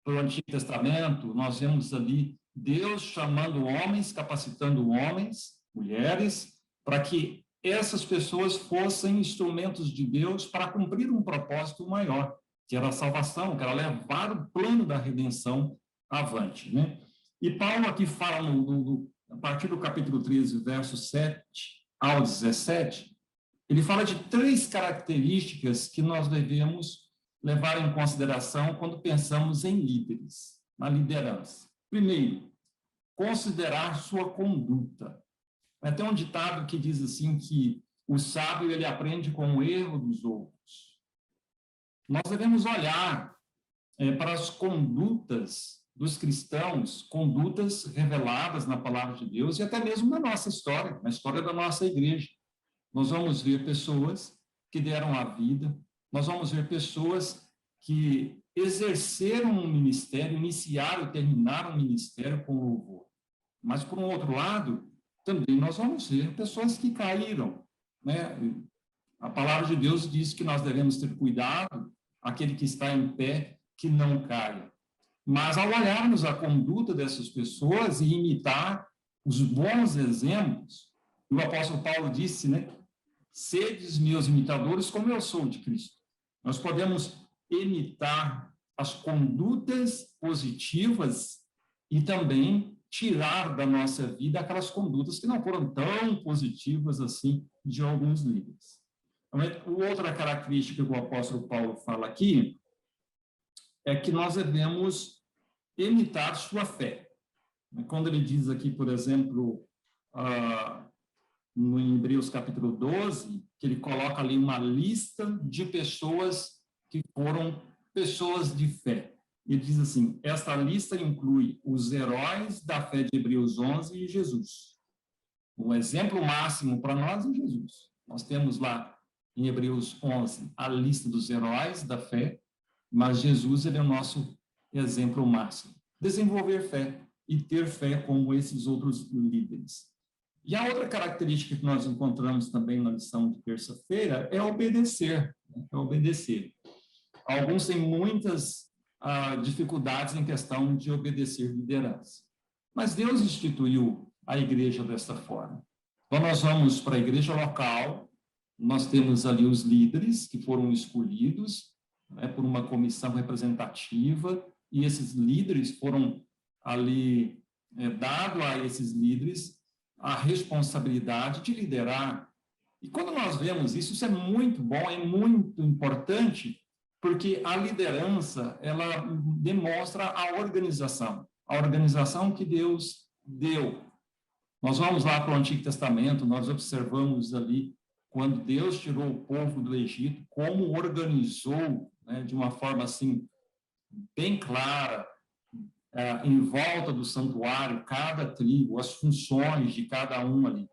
para o Antigo Testamento, nós vemos ali Deus chamando homens, capacitando homens, mulheres, para que essas pessoas fossem instrumentos de Deus para cumprir um propósito maior, que era a salvação, que era levar o plano da redenção avante, né? E Paulo aqui fala, a partir do capítulo 13, versos 7 ao 17, ele fala de 3 características que nós devemos levar em consideração quando pensamos em líderes, na liderança. Primeiro, considerar sua conduta. Tem um ditado que diz assim que o sábio, ele aprende com o erro dos outros. Nós devemos olhar para as condutas dos cristãos, condutas reveladas na palavra de Deus e até mesmo na nossa história, na história da nossa igreja. Nós vamos ver pessoas que deram a vida, nós vamos ver pessoas que exerceram um ministério, iniciaram e terminaram um ministério com louvor. Mas, por um outro lado, também nós vamos ver pessoas que caíram, né? A palavra de Deus diz que nós devemos ter cuidado, aquele que está em pé, que não caia. Mas, ao olharmos a conduta dessas pessoas e imitar os bons exemplos, o apóstolo Paulo disse, né? Sedes meus imitadores, como eu sou de Cristo. Nós podemos imitar as condutas positivas e também tirar da nossa vida aquelas condutas que não foram tão positivas assim de alguns líderes. Outra característica que o apóstolo Paulo fala aqui é que nós devemos imitar sua fé. Quando ele diz aqui, por exemplo, no Hebreus capítulo 12, que ele coloca ali uma lista de pessoas que foram pessoas de fé. Ele diz assim, esta lista inclui os heróis da fé de Hebreus 11 e Jesus. O exemplo máximo para nós é Jesus. Nós temos lá em Hebreus 11 a lista dos heróis da fé, mas Jesus, ele é o nosso exemplo máximo. Desenvolver fé e ter fé como esses outros líderes. E a outra característica que nós encontramos também na lição de terça-feira é obedecer. É obedecer. Alguns têm muitas dificuldades em questão de obedecer liderança. Mas Deus instituiu a igreja desta forma. Então, nós vamos para a igreja local, nós temos ali os líderes que foram escolhidos, né, por uma comissão representativa, e esses líderes foram ali, dado a esses líderes a responsabilidade de liderar. E quando nós vemos isso, isso é muito bom, é muito importante, porque a liderança, ela demonstra a organização que Deus deu. Nós vamos lá para o Antigo Testamento, nós observamos ali, quando Deus tirou o povo do Egito, como organizou, né, de uma forma assim, bem clara, em volta do santuário, cada tribo, as funções de cada um ali.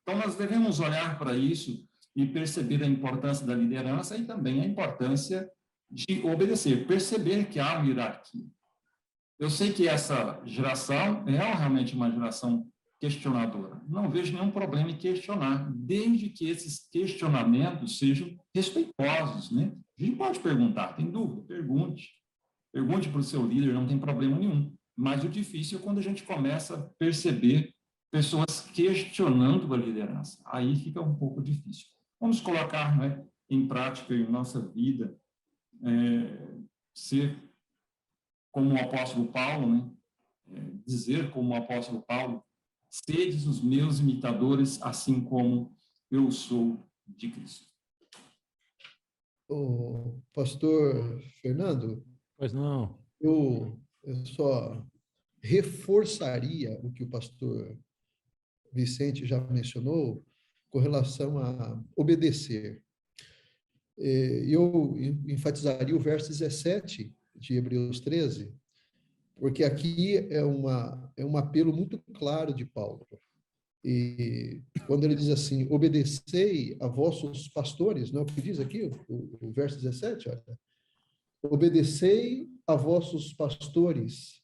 Então, nós devemos olhar para isso e perceber a importância da liderança e também a importância de obedecer, perceber que há uma hierarquia. Eu sei que essa geração é realmente uma geração questionadora. Não vejo nenhum problema em questionar, desde que esses questionamentos sejam respeitosos, né? A gente pode perguntar, tem dúvida? Pergunte. Pergunte para o seu líder, não tem problema nenhum. Mas o difícil é quando a gente começa a perceber pessoas questionando a liderança. Aí fica um pouco difícil. Vamos colocar, né, em prática em nossa vida, ser como o apóstolo Paulo, né? Dizer como o apóstolo Paulo, sedes os meus imitadores, assim como eu sou de Cristo. O pastor Fernando, Pois não. eu só reforçaria o que o pastor Vicente já mencionou com relação a obedecer. Eu enfatizaria o verso 17 de Hebreus 13, porque aqui é um apelo muito claro de Paulo. E quando ele diz assim, obedecei a vossos pastores, não é o que diz aqui, o verso 17, olha. Obedecei a vossos pastores,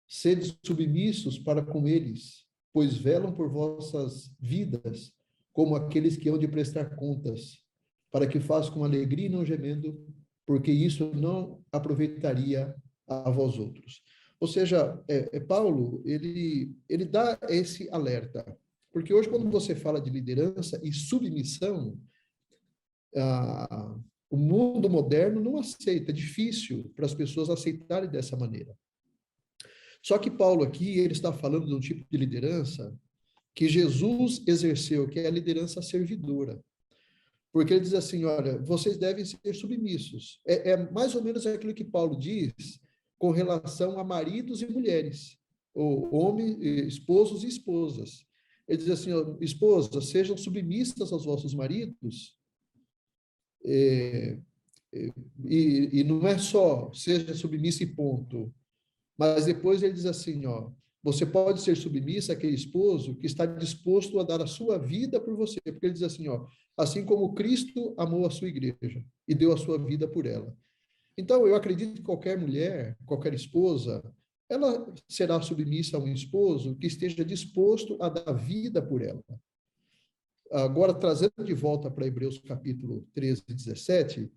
sede submissos para com eles, pois velam por vossas vidas, como aqueles que hão de prestar contas, para que façam com alegria e não gemendo, porque isso não aproveitaria a vós outros. Ou seja, Paulo, ele dá esse alerta, porque hoje quando você fala de liderança e submissão, o mundo moderno não aceita, é difícil para as pessoas aceitarem dessa maneira. Só que Paulo aqui, ele está falando de um tipo de liderança que Jesus exerceu, que é a liderança servidora. Porque ele diz assim, olha, vocês devem ser submissos. É mais ou menos aquilo que Paulo diz com relação a maridos e mulheres, ou homens, esposos e esposas. Ele diz assim, ó, esposas, sejam submissas aos vossos maridos, e não é só seja submissa e ponto, mas depois ele diz assim, ó, você pode ser submissa àquele esposo que está disposto a dar a sua vida por você, porque ele diz assim, ó, assim como Cristo amou a sua igreja e deu a sua vida por ela. Então, eu acredito que qualquer mulher, qualquer esposa, ela será submissa a um esposo que esteja disposto a dar vida por ela. Agora, trazendo de volta para Hebreus capítulo 13, 17,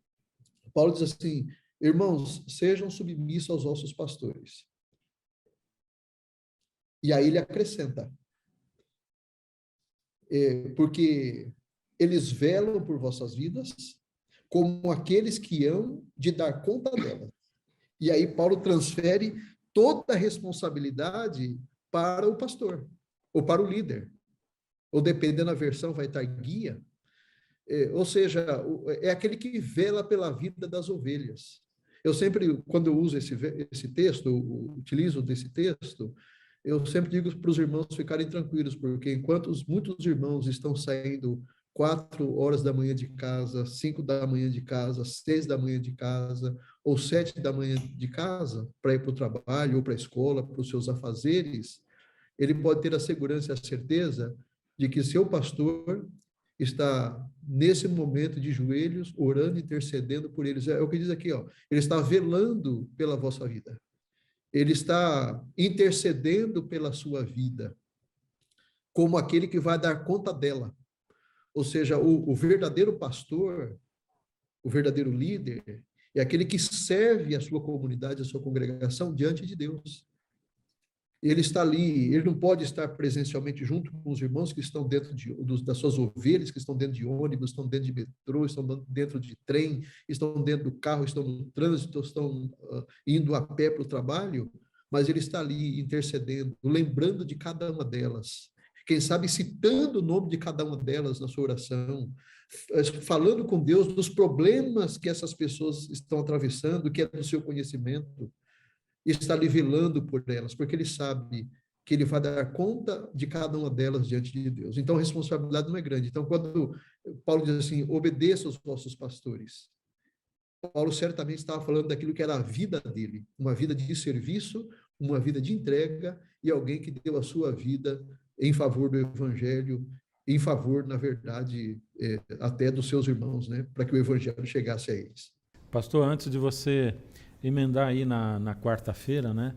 Paulo diz assim, irmãos, sejam submissos aos vossos pastores. E aí ele acrescenta, porque eles velam por vossas vidas como aqueles que hão de dar conta dela. E aí Paulo transfere toda a responsabilidade para o pastor, ou para o líder, ou dependendo da versão vai estar guia, ou seja, é aquele que vela pela vida das ovelhas. Eu sempre, quando eu uso esse texto, utilizo desse texto, eu sempre digo para os irmãos ficarem tranquilos, porque enquanto muitos irmãos estão saindo 4 horas da manhã de casa, 5 da manhã de casa, 6 da manhã de casa, ou 7 da manhã de casa, para ir para o trabalho, ou para a escola, para os seus afazeres, ele pode ter a segurança e a certeza de que seu pastor está, nesse momento de joelhos, orando, intercedendo por eles. É o que diz aqui, ó, ele está velando pela vossa vida. Ele está intercedendo pela sua vida, como aquele que vai dar conta dela. Ou seja, o verdadeiro pastor, o verdadeiro líder, é aquele que serve a sua comunidade, a sua congregação diante de Deus. Ele está ali, ele não pode estar presencialmente junto com os irmãos que estão dentro das suas ovelhas, que estão dentro de ônibus, estão dentro de metrô, estão dentro de trem, estão dentro do carro, estão no trânsito, estão indo a pé para o trabalho, mas ele está ali intercedendo, lembrando de cada uma delas. Quem sabe citando o nome de cada uma delas na sua oração, falando com Deus dos problemas que essas pessoas estão atravessando, que é do seu conhecimento, e está ali velando por elas, porque ele sabe que ele vai dar conta de cada uma delas diante de Deus. Então, a responsabilidade não é grande. Então, quando Paulo diz assim, obedeça aos vossos pastores, Paulo certamente estava falando daquilo que era a vida dele, uma vida de serviço, uma vida de entrega, e alguém que deu a sua vida em favor do evangelho, em favor, na verdade, até dos seus irmãos, né, para que o evangelho chegasse a eles. Pastor, antes de você emendar aí na quarta-feira, né,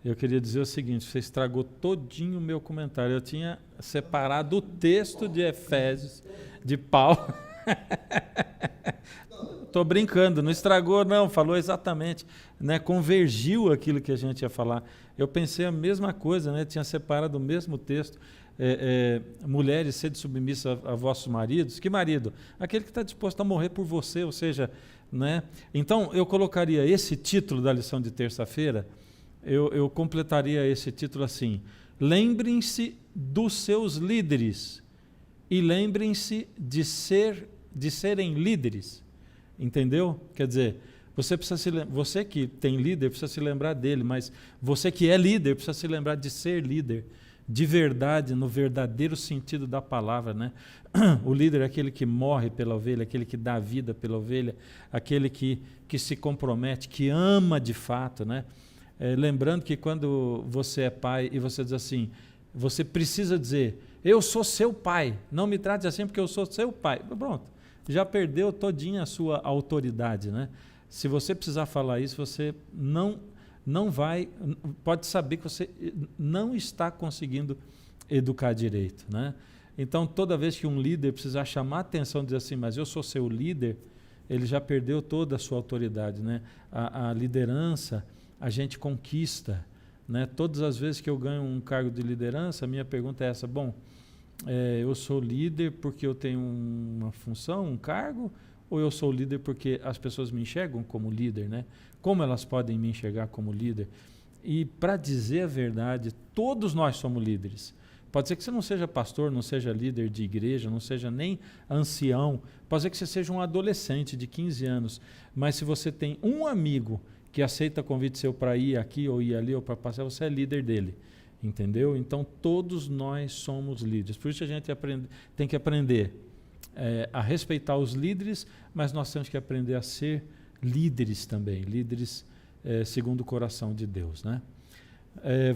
eu queria dizer o seguinte, você estragou todinho o meu comentário. Eu tinha separado o texto de Efésios, de Paulo. Estou brincando, não estragou não, falou exatamente, né, convergiu aquilo que a gente ia falar. Eu pensei a mesma coisa, né, tinha separado o mesmo texto. Mulheres, sede submissa a vossos maridos. Que marido? Aquele que está disposto a morrer por você, ou seja, né? Então eu colocaria esse título da lição de terça-feira, eu completaria esse título assim: lembrem-se dos seus líderes e lembrem-se de serem líderes. Entendeu? Quer dizer, Você precisa você que tem líder precisa se lembrar dele, mas você que é líder precisa se lembrar de ser líder, de verdade, no verdadeiro sentido da palavra, né? O líder é aquele que morre pela ovelha, aquele que dá vida pela ovelha, aquele que se compromete, que ama de fato, né? Lembrando que quando você é pai e você diz assim, você precisa dizer, eu sou seu pai, não me trate assim porque eu sou seu pai. Pronto, já perdeu todinha a sua autoridade, né? Se você precisar falar isso, você não vai, pode saber que você não está conseguindo educar direito, né? Então, toda vez que um líder precisar chamar a atenção e dizer assim, mas eu sou seu líder, ele já perdeu toda a sua autoridade, né? A liderança, a gente conquista, né? Todas as vezes que eu ganho um cargo de liderança, a minha pergunta é essa, bom, eu sou líder porque eu tenho uma função, um cargo, ou eu sou líder porque as pessoas me enxergam como líder, né? Como elas podem me enxergar como líder? E, para dizer a verdade, todos nós somos líderes. Pode ser que você não seja pastor, não seja líder de igreja, não seja nem ancião, pode ser que você seja um adolescente de 15 anos, mas se você tem um amigo que aceita convite seu para ir aqui ou ir ali ou para passar, você é líder dele, entendeu? Então, todos nós somos líderes. Por isso a gente tem que aprender a respeitar os líderes, mas nós temos que aprender a ser líderes também, líderes segundo o coração de Deus, né?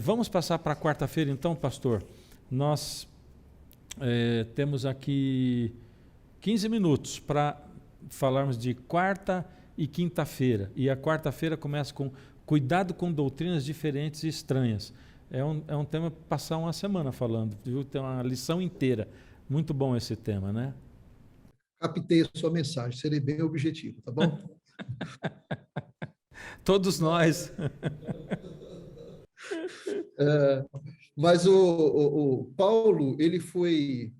Vamos passar para quarta-feira então, pastor. Nós temos aqui 15 minutos para falarmos de quarta e quinta-feira. E a quarta-feira começa com cuidado com doutrinas diferentes e estranhas. É um tema para passar uma semana falando, viu? Tem uma lição inteira. Muito bom esse tema, né? Captei a sua mensagem, serei bem objetivo, tá bom? Todos nós. Mas o Paulo,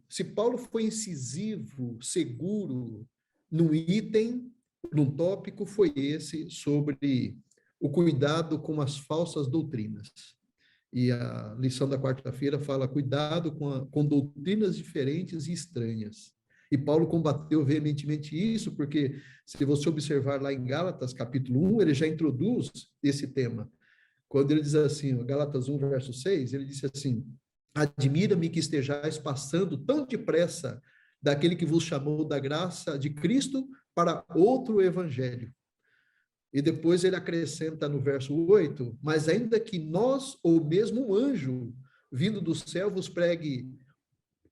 se Paulo foi incisivo, seguro, num item, num tópico, foi esse, sobre o cuidado com as falsas doutrinas. E a lição da quarta-feira fala, cuidado com doutrinas diferentes e estranhas. E Paulo combateu veementemente isso, porque se você observar lá em Gálatas, capítulo 1, ele já introduz esse tema. Quando ele diz assim, Gálatas 1, verso 6, ele disse assim, admira-me que estejais passando tão depressa daquele que vos chamou da graça de Cristo para outro evangelho. E depois ele acrescenta no verso 8, mas ainda que nós, ou mesmo um anjo, vindo do céu, vos pregue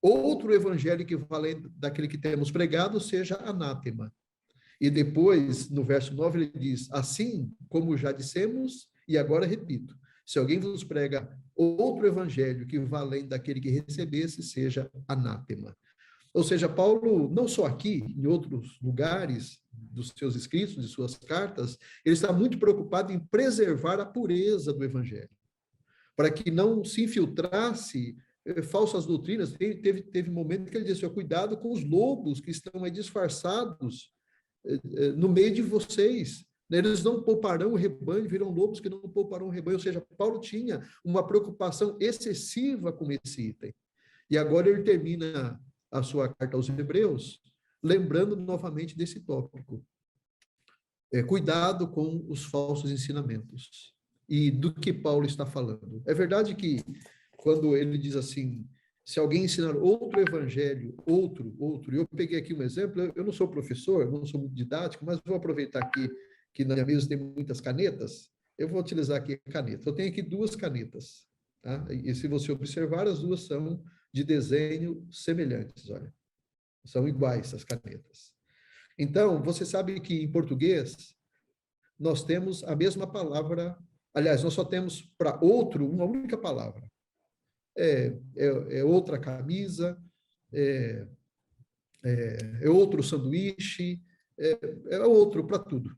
outro evangelho equivalente daquele que temos pregado, seja anátema. E depois, no verso 9, ele diz, assim como já dissemos, e agora repito, se alguém vos prega outro evangelho que vá além daquele que recebesse, seja anátema. Ou seja, Paulo, não só aqui, em outros lugares dos seus escritos, de suas cartas, ele está muito preocupado em preservar a pureza do evangelho, para que não se infiltrasse falsas doutrinas. Teve um momento que ele disse, cuidado com os lobos que estão aí disfarçados no meio de vocês. Eles não pouparão o rebanho, viram lobos que não pouparão o rebanho. Ou seja, Paulo tinha uma preocupação excessiva com esse item. E agora ele termina a sua carta aos Hebreus, lembrando novamente desse tópico. Cuidado com os falsos ensinamentos. E do que Paulo está falando. É verdade que, quando ele diz assim, se alguém ensinar outro evangelho, outro, e eu peguei aqui um exemplo, eu não sou professor, não sou muito didático, mas vou aproveitar aqui que na minha mesa tem muitas canetas, eu vou utilizar aqui a caneta. Eu tenho aqui 2 canetas, tá? E se você observar, as 2 são de desenho semelhantes, olha. São iguais as canetas. Então, você sabe que em português, nós temos a mesma palavra, aliás, nós só temos para outro uma única palavra. É outra camisa, é outro sanduíche, é outro para tudo.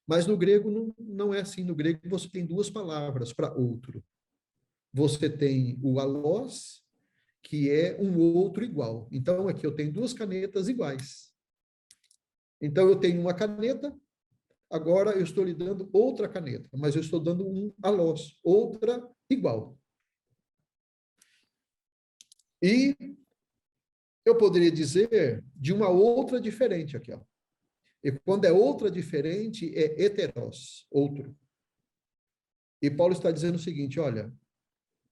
Mas no grego não é assim. No grego você tem 2 palavras para outro. Você tem o alós, que é um outro igual. Então, aqui eu tenho 2 canetas iguais. Então, eu tenho uma caneta, agora eu estou lhe dando outra caneta, mas eu estou dando um alós, outra igual. E eu poderia dizer de uma outra diferente aqui, ó. E quando é outra diferente, é heteros, outro. E Paulo está dizendo o seguinte, olha,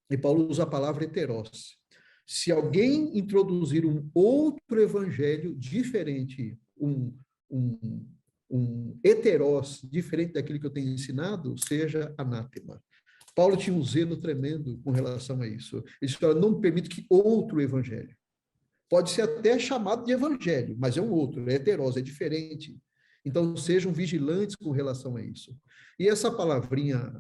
e Paulo usa a palavra heteros. Se alguém introduzir um outro evangelho diferente, um heteros diferente daquilo que eu tenho ensinado, seja anátema. Paulo tinha um zelo tremendo com relação a isso. Ele disse, não permito que outro evangelho. Pode ser até chamado de evangelho, mas é um outro, é heteros, é diferente. Então, sejam vigilantes com relação a isso. E essa palavrinha,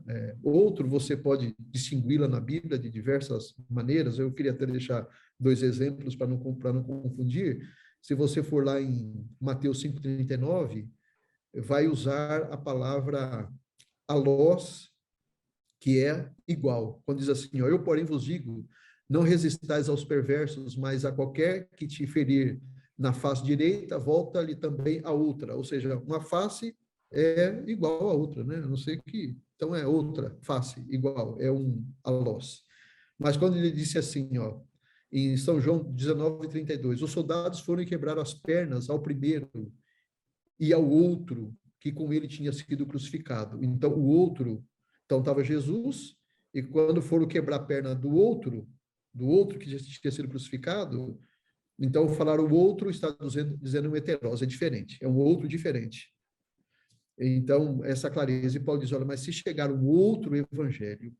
outro, você pode distingui-la na Bíblia de diversas maneiras. Eu queria até deixar 2 exemplos para não confundir. Se você for lá em Mateus 5,39, vai usar a palavra alós, que é igual. Quando diz assim, ó, eu, porém, vos digo, não resistais aos perversos, mas a qualquer que te ferir na face direita, volta-lhe também a outra. Ou seja, uma face é igual a outra, né? A não sei que... Então, é outra face igual, é um alós. Mas quando ele disse assim, ó, em São João 19:32, os soldados foram e quebraram as pernas ao primeiro e ao outro, que com ele tinha sido crucificado. Então, o outro... Então, estava Jesus, e quando foram quebrar a perna do outro que já tinha sido crucificado, então falaram o outro, está dizendo um heteros, é diferente, é um outro diferente. Então, essa clareza, e Paulo diz, olha, mas se chegar um outro evangelho,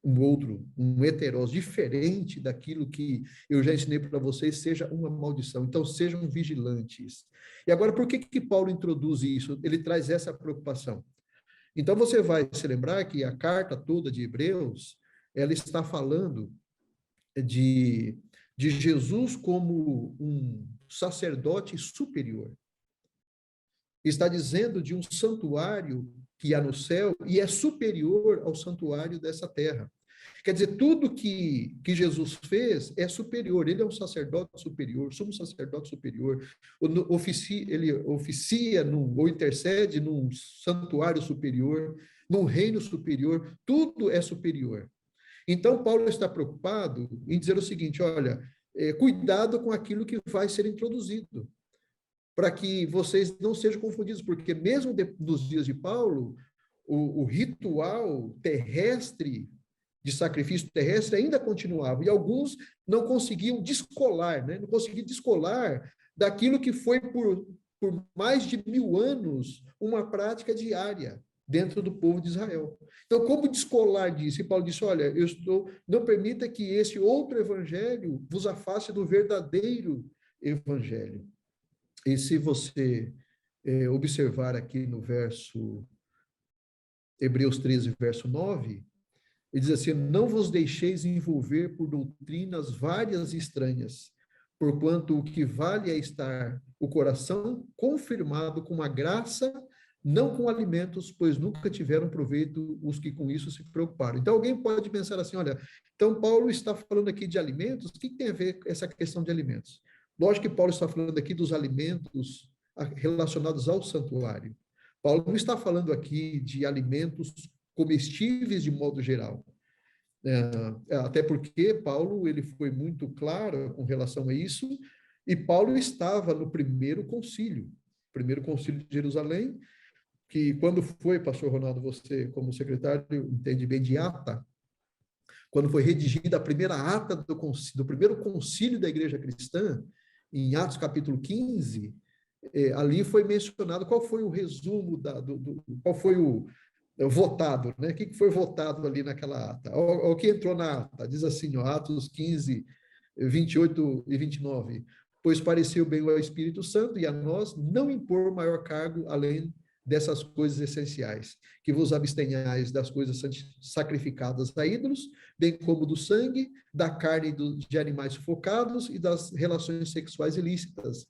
um heteros diferente daquilo que eu já ensinei para vocês, seja uma maldição. Então, sejam vigilantes. E agora, por que Paulo introduz isso? Ele traz essa preocupação. Então, você vai se lembrar que a carta toda de Hebreus, ela está falando de Jesus como um sacerdote superior. Está dizendo de um santuário que há no céu e é superior ao santuário dessa terra. Quer dizer, tudo que Jesus fez é superior. Ele é um sacerdote superior, sumo sacerdote superior. Ele oficia ou intercede num santuário superior, num reino superior. Tudo é superior. Então, Paulo está preocupado em dizer o seguinte, olha, cuidado com aquilo que vai ser introduzido, para que vocês não sejam confundidos, porque mesmo nos dias de Paulo, o ritual terrestre, de sacrifício terrestre ainda continuava, e alguns não conseguiam descolar, né? Não conseguiam descolar daquilo que foi por mais de 1000 anos uma prática diária dentro do povo de Israel. Então, como descolar disso? E Paulo disse, olha, não permita que esse outro evangelho vos afaste do verdadeiro evangelho. E se você observar aqui no verso, Hebreus 13, verso 9, ele diz assim, não vos deixeis envolver por doutrinas várias e estranhas, porquanto o que vale é estar o coração confirmado com a graça, não com alimentos, pois nunca tiveram proveito os que com isso se preocuparam. Então, alguém pode pensar assim, olha, então Paulo está falando aqui de alimentos, o que tem a ver com essa questão de alimentos? Lógico que Paulo está falando aqui dos alimentos relacionados ao santuário. Paulo não está falando aqui de alimentos comestíveis de modo geral. Até porque Paulo ele foi muito claro com relação a isso, e Paulo estava no primeiro concílio de Jerusalém, que quando foi, pastor Ronaldo, você como secretário entende bem de ata, quando foi redigida a primeira ata do primeiro concílio da igreja cristã, em Atos capítulo 15, ali foi mencionado qual foi o resumo, qual foi o votado, né? O que foi votado ali naquela ata? O que entrou na ata? Diz assim, ó, Atos 15, 28 e 29. Pois pareceu bem ao Espírito Santo e a nós não impor maior cargo além dessas coisas essenciais, que vos abstenhais das coisas sacrificadas a ídolos, bem como do sangue, da carne de animais sufocados e das relações sexuais ilícitas.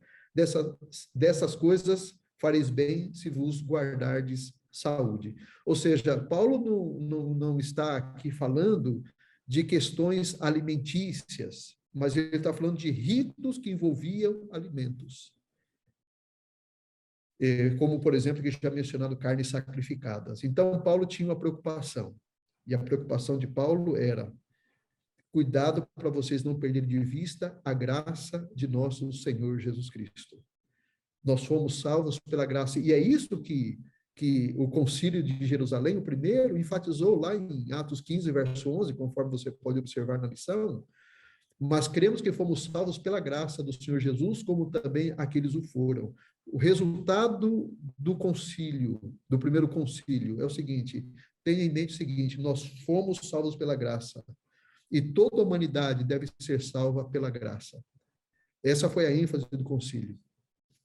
Dessas coisas fareis bem se vos guardardes saúde. Ou seja, Paulo não está aqui falando de questões alimentícias, mas ele está falando de ritos que envolviam alimentos. Como, por exemplo, que já mencionado, carnes sacrificadas. Então, Paulo tinha uma preocupação, e a preocupação de Paulo era: cuidado para vocês não perderem de vista a graça de nosso Senhor Jesus Cristo. Nós fomos salvos pela graça. E é isso que o Concílio de Jerusalém, o primeiro, enfatizou lá em Atos 15, verso 11, conforme você pode observar na lição. Mas cremos que fomos salvos pela graça do Senhor Jesus, como também aqueles o foram. O resultado do concílio, do primeiro concílio, é o seguinte: tenha em mente o seguinte: nós fomos salvos pela graça, e toda a humanidade deve ser salva pela graça. Essa foi a ênfase do concílio.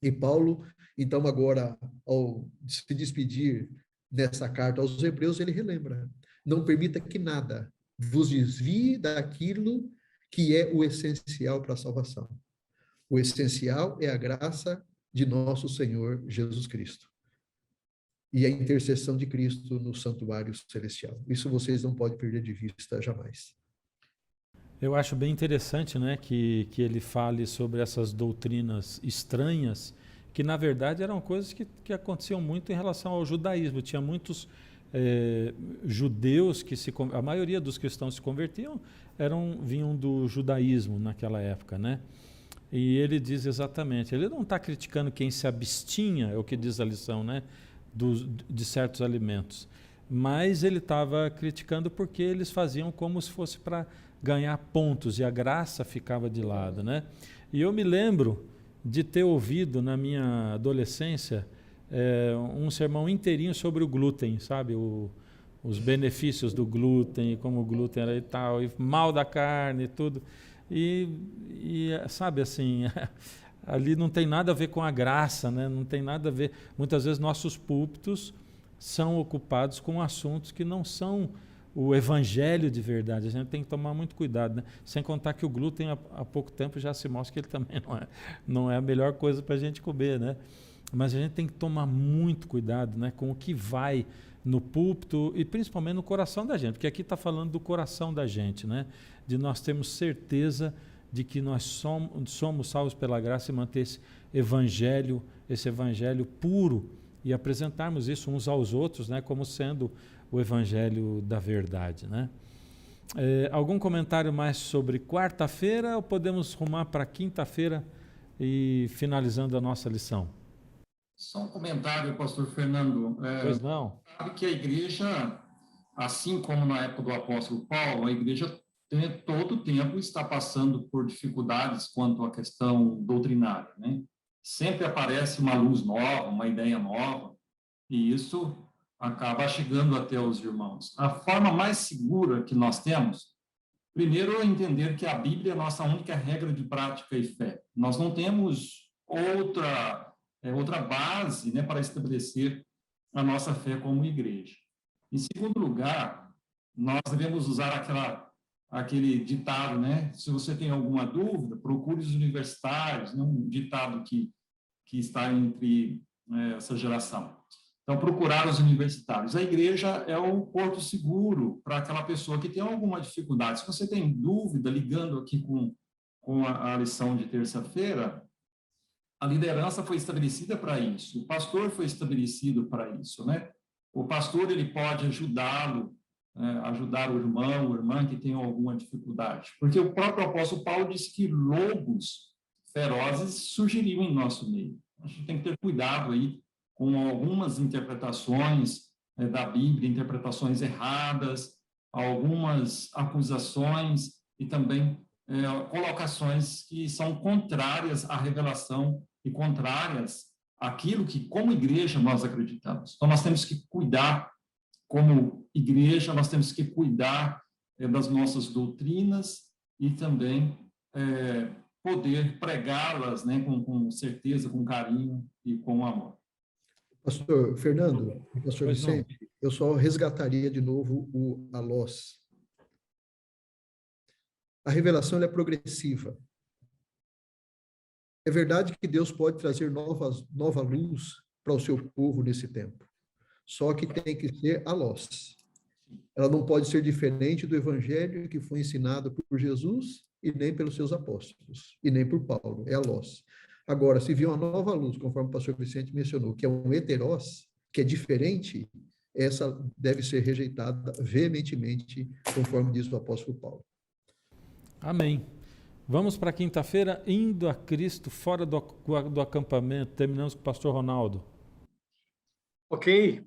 E Paulo, então, agora, ao se despedir nessa carta aos Hebreus, ele relembra: não permita que nada vos desvie daquilo que é o essencial para a salvação. O essencial é a graça de nosso Senhor Jesus Cristo e a intercessão de Cristo no santuário celestial. Isso vocês não podem perder de vista jamais. Eu acho bem interessante, né, que ele fale sobre essas doutrinas estranhas, que na verdade eram coisas que aconteciam muito em relação ao judaísmo. Tinha muitos judeus a maioria dos cristãos se convertiam, vinham do judaísmo naquela época, né? E ele diz exatamente, ele não está criticando quem se abstinha, é o que diz a lição, né, de certos alimentos, mas ele estava criticando porque eles faziam como se fosse para ganhar pontos e a graça ficava de lado, né? E eu me lembro de ter ouvido na minha adolescência um sermão inteirinho sobre o glúten, sabe? Os benefícios do glúten, e como o glúten era e tal, e mal da carne e tudo. E sabe assim, ali não tem nada a ver com a graça, né? Não tem nada a ver. Muitas vezes nossos púlpitos são ocupados com assuntos que não são o evangelho de verdade. A gente tem que tomar muito cuidado, né? Sem contar que o glúten há pouco tempo já se mostra que ele também não é a melhor coisa para a gente comer, né? Mas a gente tem que tomar muito cuidado, né, com o que vai no púlpito e principalmente no coração da gente, porque aqui está falando do coração da gente, né? De nós termos certeza de que nós somos salvos pela graça e manter esse evangelho puro e apresentarmos isso uns aos outros, né, como sendo o evangelho da verdade, né? Algum comentário mais sobre quarta-feira ou podemos rumar para quinta-feira e finalizando a nossa lição? Só um comentário, pastor Fernando. Pois não. Sabe que a igreja, assim como na época do apóstolo Paulo, a igreja todo o tempo está passando por dificuldades quanto à questão doutrinária, né? Sempre aparece uma luz nova, uma ideia nova, e isso acaba chegando até os irmãos. A forma mais segura que nós temos, primeiro, é entender que a Bíblia é a nossa única regra de prática e fé. Nós não temos outra base, né, para estabelecer a nossa fé como igreja. Em segundo lugar, nós devemos usar aquele ditado, né? Se você tem alguma dúvida, procure os universitários, né? Um ditado que está entre essa geração. Então, procurar os universitários. A igreja é o porto seguro para aquela pessoa que tem alguma dificuldade. Se você tem dúvida, ligando aqui com a lição de terça-feira, a liderança foi estabelecida para isso, o pastor foi estabelecido para isso, né? O pastor, ele pode ajudá-lo, ajudar o irmão, a irmã que tem alguma dificuldade, porque o próprio apóstolo Paulo disse que lobos ferozes surgiriam em nosso meio. A gente tem que ter cuidado aí com algumas interpretações da Bíblia, interpretações erradas, algumas acusações e também colocações que são contrárias à revelação e contrárias àquilo que, como igreja, nós acreditamos. Então, nós temos que cuidar, como igreja, nós temos que cuidar das nossas doutrinas e também poder pregá-las, né, com certeza, com carinho e com amor. Pastor Fernando, pastor Vicente, eu só resgataria de novo o alós. A revelação é progressiva. É verdade que Deus pode trazer nova luz para o seu povo nesse tempo. Só que tem que ser alós. Ela não pode ser diferente do evangelho que foi ensinado por Jesus e nem pelos seus apóstolos, e nem por Paulo. É alós. Agora, se vier uma nova luz, conforme o pastor Vicente mencionou, que é um heterós, que é diferente, essa deve ser rejeitada veementemente, conforme diz o apóstolo Paulo. Amém. Vamos para quinta-feira, indo a Cristo fora do acampamento. Terminamos com o pastor Ronaldo. Ok.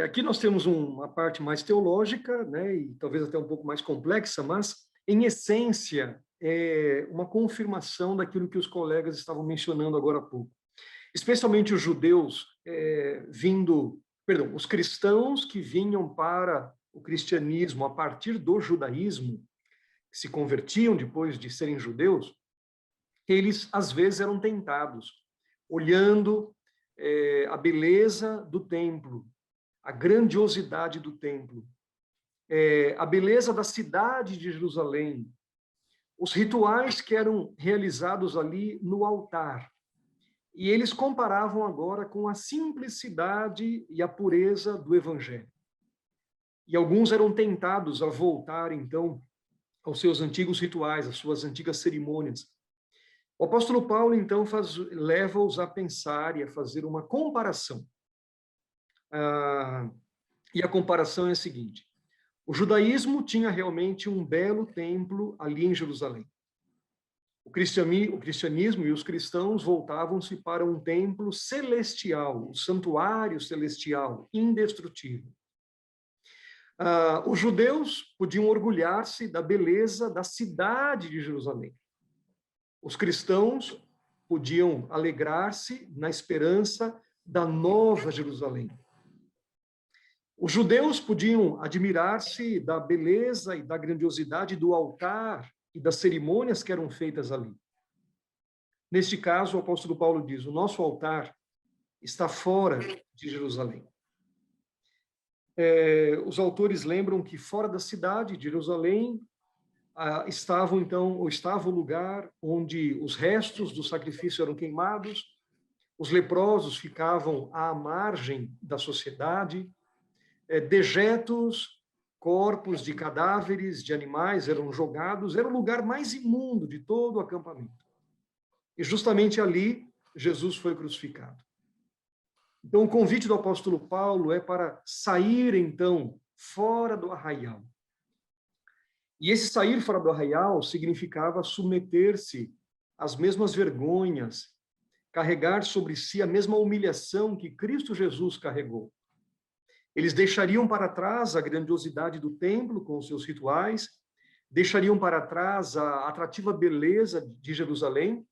Aqui nós temos uma parte mais teológica, né, e talvez até um pouco mais complexa, mas, em essência, é uma confirmação daquilo que os colegas estavam mencionando agora há pouco. Especialmente os judeus os cristãos que vinham para o cristianismo a partir do judaísmo, que se convertiam depois de serem judeus, eles às vezes eram tentados, olhando a beleza do templo, a grandiosidade do templo, a beleza da cidade de Jerusalém, os rituais que eram realizados ali no altar. E eles comparavam agora com a simplicidade e a pureza do Evangelho. E alguns eram tentados a voltar, então, aos seus antigos rituais, às suas antigas cerimônias. O apóstolo Paulo, então, leva-os a pensar e a fazer uma comparação. E a comparação é a seguinte: o judaísmo tinha realmente um belo templo ali em Jerusalém. O cristianismo e os cristãos voltavam-se para um templo celestial, o santuário celestial, indestrutível. Os judeus podiam orgulhar-se da beleza da cidade de Jerusalém. Os cristãos podiam alegrar-se na esperança da nova Jerusalém. Os judeus podiam admirar-se da beleza e da grandiosidade do altar e das cerimônias que eram feitas ali. Neste caso, o apóstolo Paulo diz: o nosso altar está fora de Jerusalém. Os autores lembram que fora da cidade de Jerusalém estava o lugar onde os restos do sacrifício eram queimados, os leprosos ficavam à margem da sociedade, dejetos, corpos de cadáveres de animais eram jogados, era o lugar mais imundo de todo o acampamento. E justamente ali Jesus foi crucificado. Então o convite do apóstolo Paulo é para sair então fora do arraial. E esse sair fora do arraial significava submeter-se às mesmas vergonhas, carregar sobre si a mesma humilhação que Cristo Jesus carregou. Eles deixariam para trás a grandiosidade do templo com os seus rituais, deixariam para trás a atrativa beleza de Jerusalém,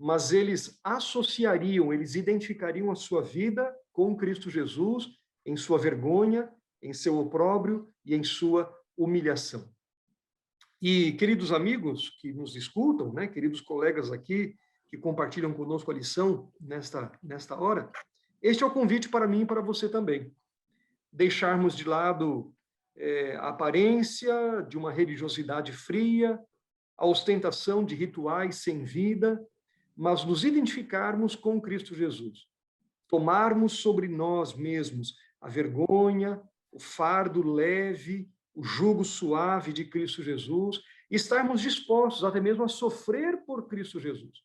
mas eles eles identificariam a sua vida com Cristo Jesus em sua vergonha, em seu opróbrio e em sua humilhação. E, queridos amigos que nos escutam, né, queridos colegas aqui que compartilham conosco a lição nesta hora, este é o convite para mim e para você também. Deixarmos de lado a aparência de uma religiosidade fria, a ostentação de rituais sem vida, mas nos identificarmos com Cristo Jesus. Tomarmos sobre nós mesmos a vergonha, o fardo leve, o jugo suave de Cristo Jesus, e estarmos dispostos até mesmo a sofrer por Cristo Jesus.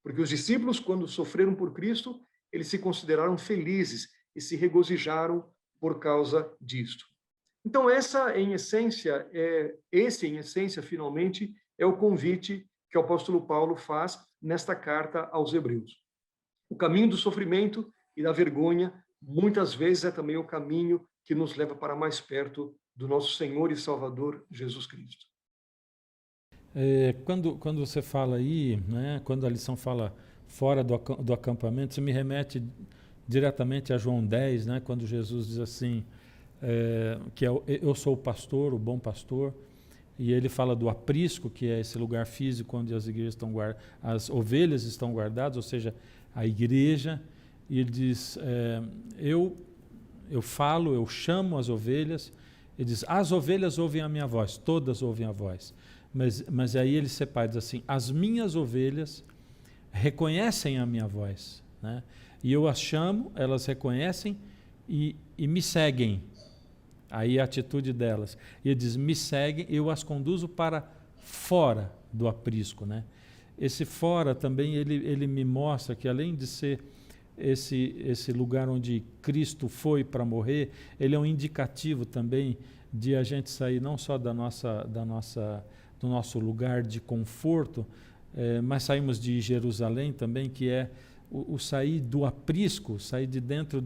Porque os discípulos, quando sofreram por Cristo, eles se consideraram felizes e se regozijaram por causa disto. Então, esse, em essência, finalmente, é o convite que o apóstolo Paulo faz nesta carta aos Hebreus. O caminho do sofrimento e da vergonha, muitas vezes, é também o caminho que nos leva para mais perto do nosso Senhor e Salvador Jesus Cristo. Quando você fala aí, né, quando a lição fala fora do acampamento, você me remete diretamente a João 10, né, quando Jesus diz assim, que eu sou o pastor, o bom pastor, e ele fala do aprisco, que é esse lugar físico onde as ovelhas estão guardadas, ou seja, a igreja, e ele diz, eu chamo as ovelhas, ele diz, as ovelhas ouvem a minha voz, todas ouvem a voz, mas aí ele separa, diz assim, as minhas ovelhas reconhecem a minha voz, né? E eu as chamo, elas reconhecem e me seguem. Aí a atitude delas. E ele diz, me seguem, eu as conduzo para fora do aprisco, né? Esse fora também, ele me mostra que além de ser esse lugar onde Cristo foi para morrer, ele é um indicativo também de a gente sair não só da nossa do nosso lugar de conforto, mas saímos de Jerusalém também, que é o sair do aprisco, sair de dentro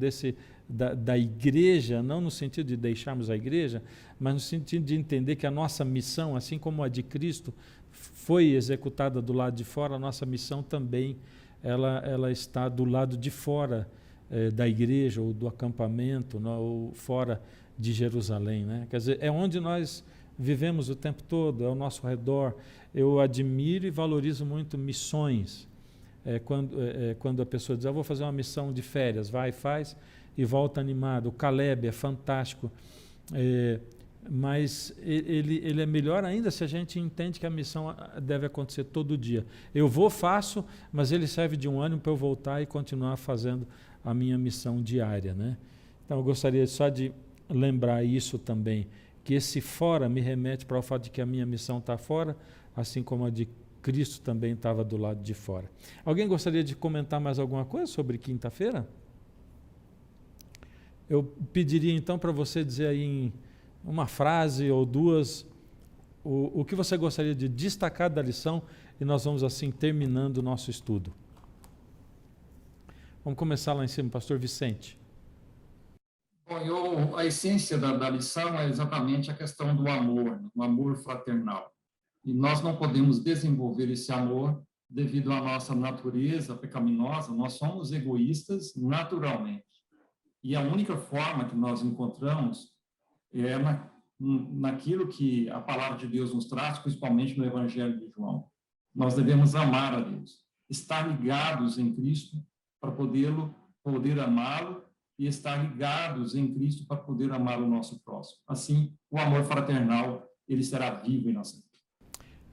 da igreja, não no sentido de deixarmos a igreja, mas no sentido de entender que a nossa missão, assim como a de Cristo foi executada do lado de fora, a nossa missão também ela está do lado de fora da igreja ou do acampamento, ou fora de Jerusalém, né? Quer dizer, é onde nós vivemos o tempo todo, é ao nosso redor. Eu admiro e valorizo muito missões. Quando a pessoa diz, eu vou fazer uma missão de férias, vai, faz e volta animado. O Caleb é fantástico, mas ele é melhor ainda se a gente entende que a missão deve acontecer todo dia. Eu vou, faço, mas ele serve de um ânimo para eu voltar e continuar fazendo a minha missão diária, né? Então eu gostaria só de lembrar isso também, que esse fora me remete para o fato de que a minha missão está fora, assim como a de Cristo também estava do lado de fora. Alguém gostaria de comentar mais alguma coisa sobre quinta-feira? Eu pediria então para você dizer aí em uma frase ou duas o que você gostaria de destacar da lição, e nós vamos assim terminando o nosso estudo. Vamos começar lá em cima, pastor Vicente. Bom, a essência da lição é exatamente a questão do amor, o amor fraternal. E nós não podemos desenvolver esse amor devido à nossa natureza pecaminosa, nós somos egoístas naturalmente. E a única forma que nós encontramos é naquilo que a palavra de Deus nos traz, principalmente no Evangelho de João. Nós devemos amar a Deus, estar ligados em Cristo para poder amá-lo, e estar ligados em Cristo para poder amar o nosso próximo. Assim, o amor fraternal, ele será vivo em nossa vida.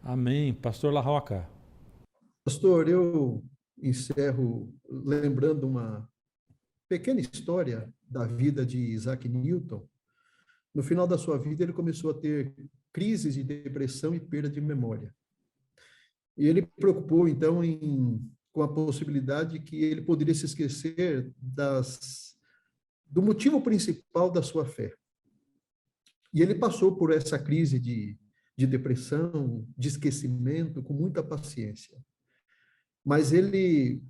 Amém. Pastor Larroca. Pastor, eu encerro lembrando uma pequena história da vida de Isaac Newton. No final da sua vida, ele começou a ter crises de depressão e perda de memória. E ele preocupou, então, com a possibilidade que ele poderia se esquecer do motivo principal da sua fé. E ele passou por essa crise de depressão, de esquecimento, com muita paciência. Mas ele,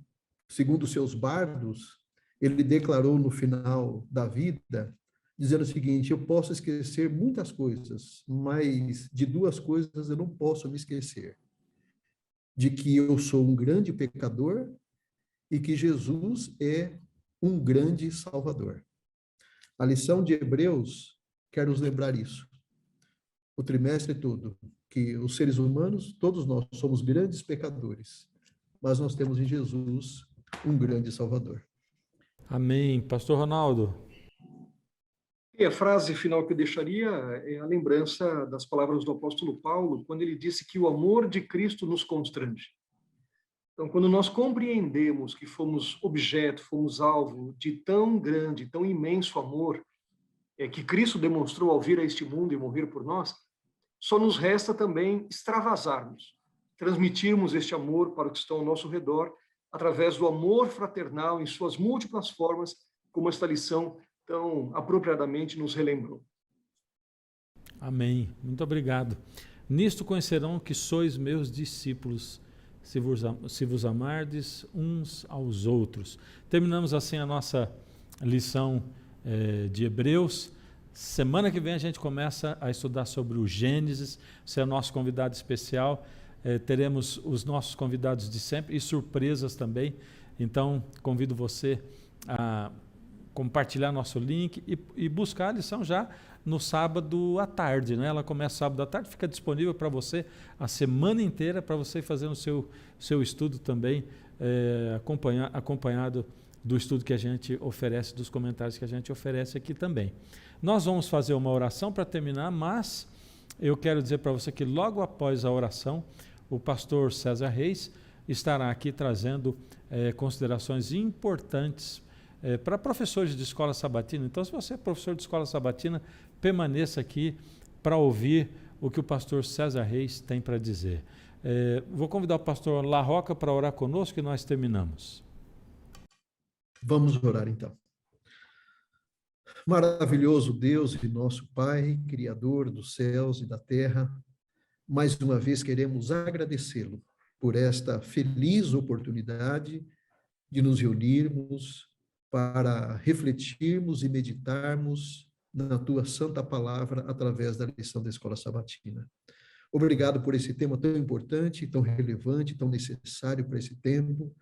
segundo seus bardos, ele declarou no final da vida, dizendo o seguinte: eu posso esquecer muitas coisas, mas de duas coisas eu não posso me esquecer. De que eu sou um grande pecador e que Jesus é um grande Salvador. A lição de Hebreus quer nos lembrar isso. O trimestre todo, que os seres humanos, todos nós somos grandes pecadores, mas nós temos em Jesus um grande Salvador. Amém. Pastor Ronaldo. E a frase final que eu deixaria é a lembrança das palavras do apóstolo Paulo, quando ele disse que o amor de Cristo nos constrange. Então, quando nós compreendemos que fomos objeto, fomos alvo de tão grande, tão imenso amor, que Cristo demonstrou ao vir a este mundo e morrer por nós, só nos resta também extravasarmos, transmitirmos este amor para os que estão ao nosso redor, através do amor fraternal em suas múltiplas formas, como esta lição tão apropriadamente nos relembrou. Amém. Muito obrigado. Nisto conhecerão que sois meus discípulos, se vos amardes uns aos outros. Terminamos assim a nossa lição de Hebreus. Semana que vem a gente começa a estudar sobre o Gênesis. Você é nosso convidado especial. Teremos os nossos convidados de sempre e surpresas também. Então, convido você a compartilhar nosso link e buscar a lição já no sábado à tarde, né? Ela começa sábado à tarde, fica disponível para você a semana inteira, para você fazer o seu estudo também, acompanhado do estudo que a gente oferece, dos comentários que a gente oferece aqui também. Nós vamos fazer uma oração para terminar, mas eu quero dizer para você que logo após a oração, o pastor César Reis estará aqui trazendo considerações importantes para professores de escola sabatina. Então, se você é professor de escola sabatina, permaneça aqui para ouvir o que o pastor César Reis tem para dizer. Vou convidar o pastor Larroca para orar conosco e nós terminamos. Vamos orar então. Maravilhoso Deus e nosso Pai, Criador dos céus e da terra, mais uma vez queremos agradecê-lo por esta feliz oportunidade de nos reunirmos para refletirmos e meditarmos na tua santa palavra através da lição da Escola Sabatina. Obrigado por esse tema tão importante, tão relevante, tão necessário para esse tempo,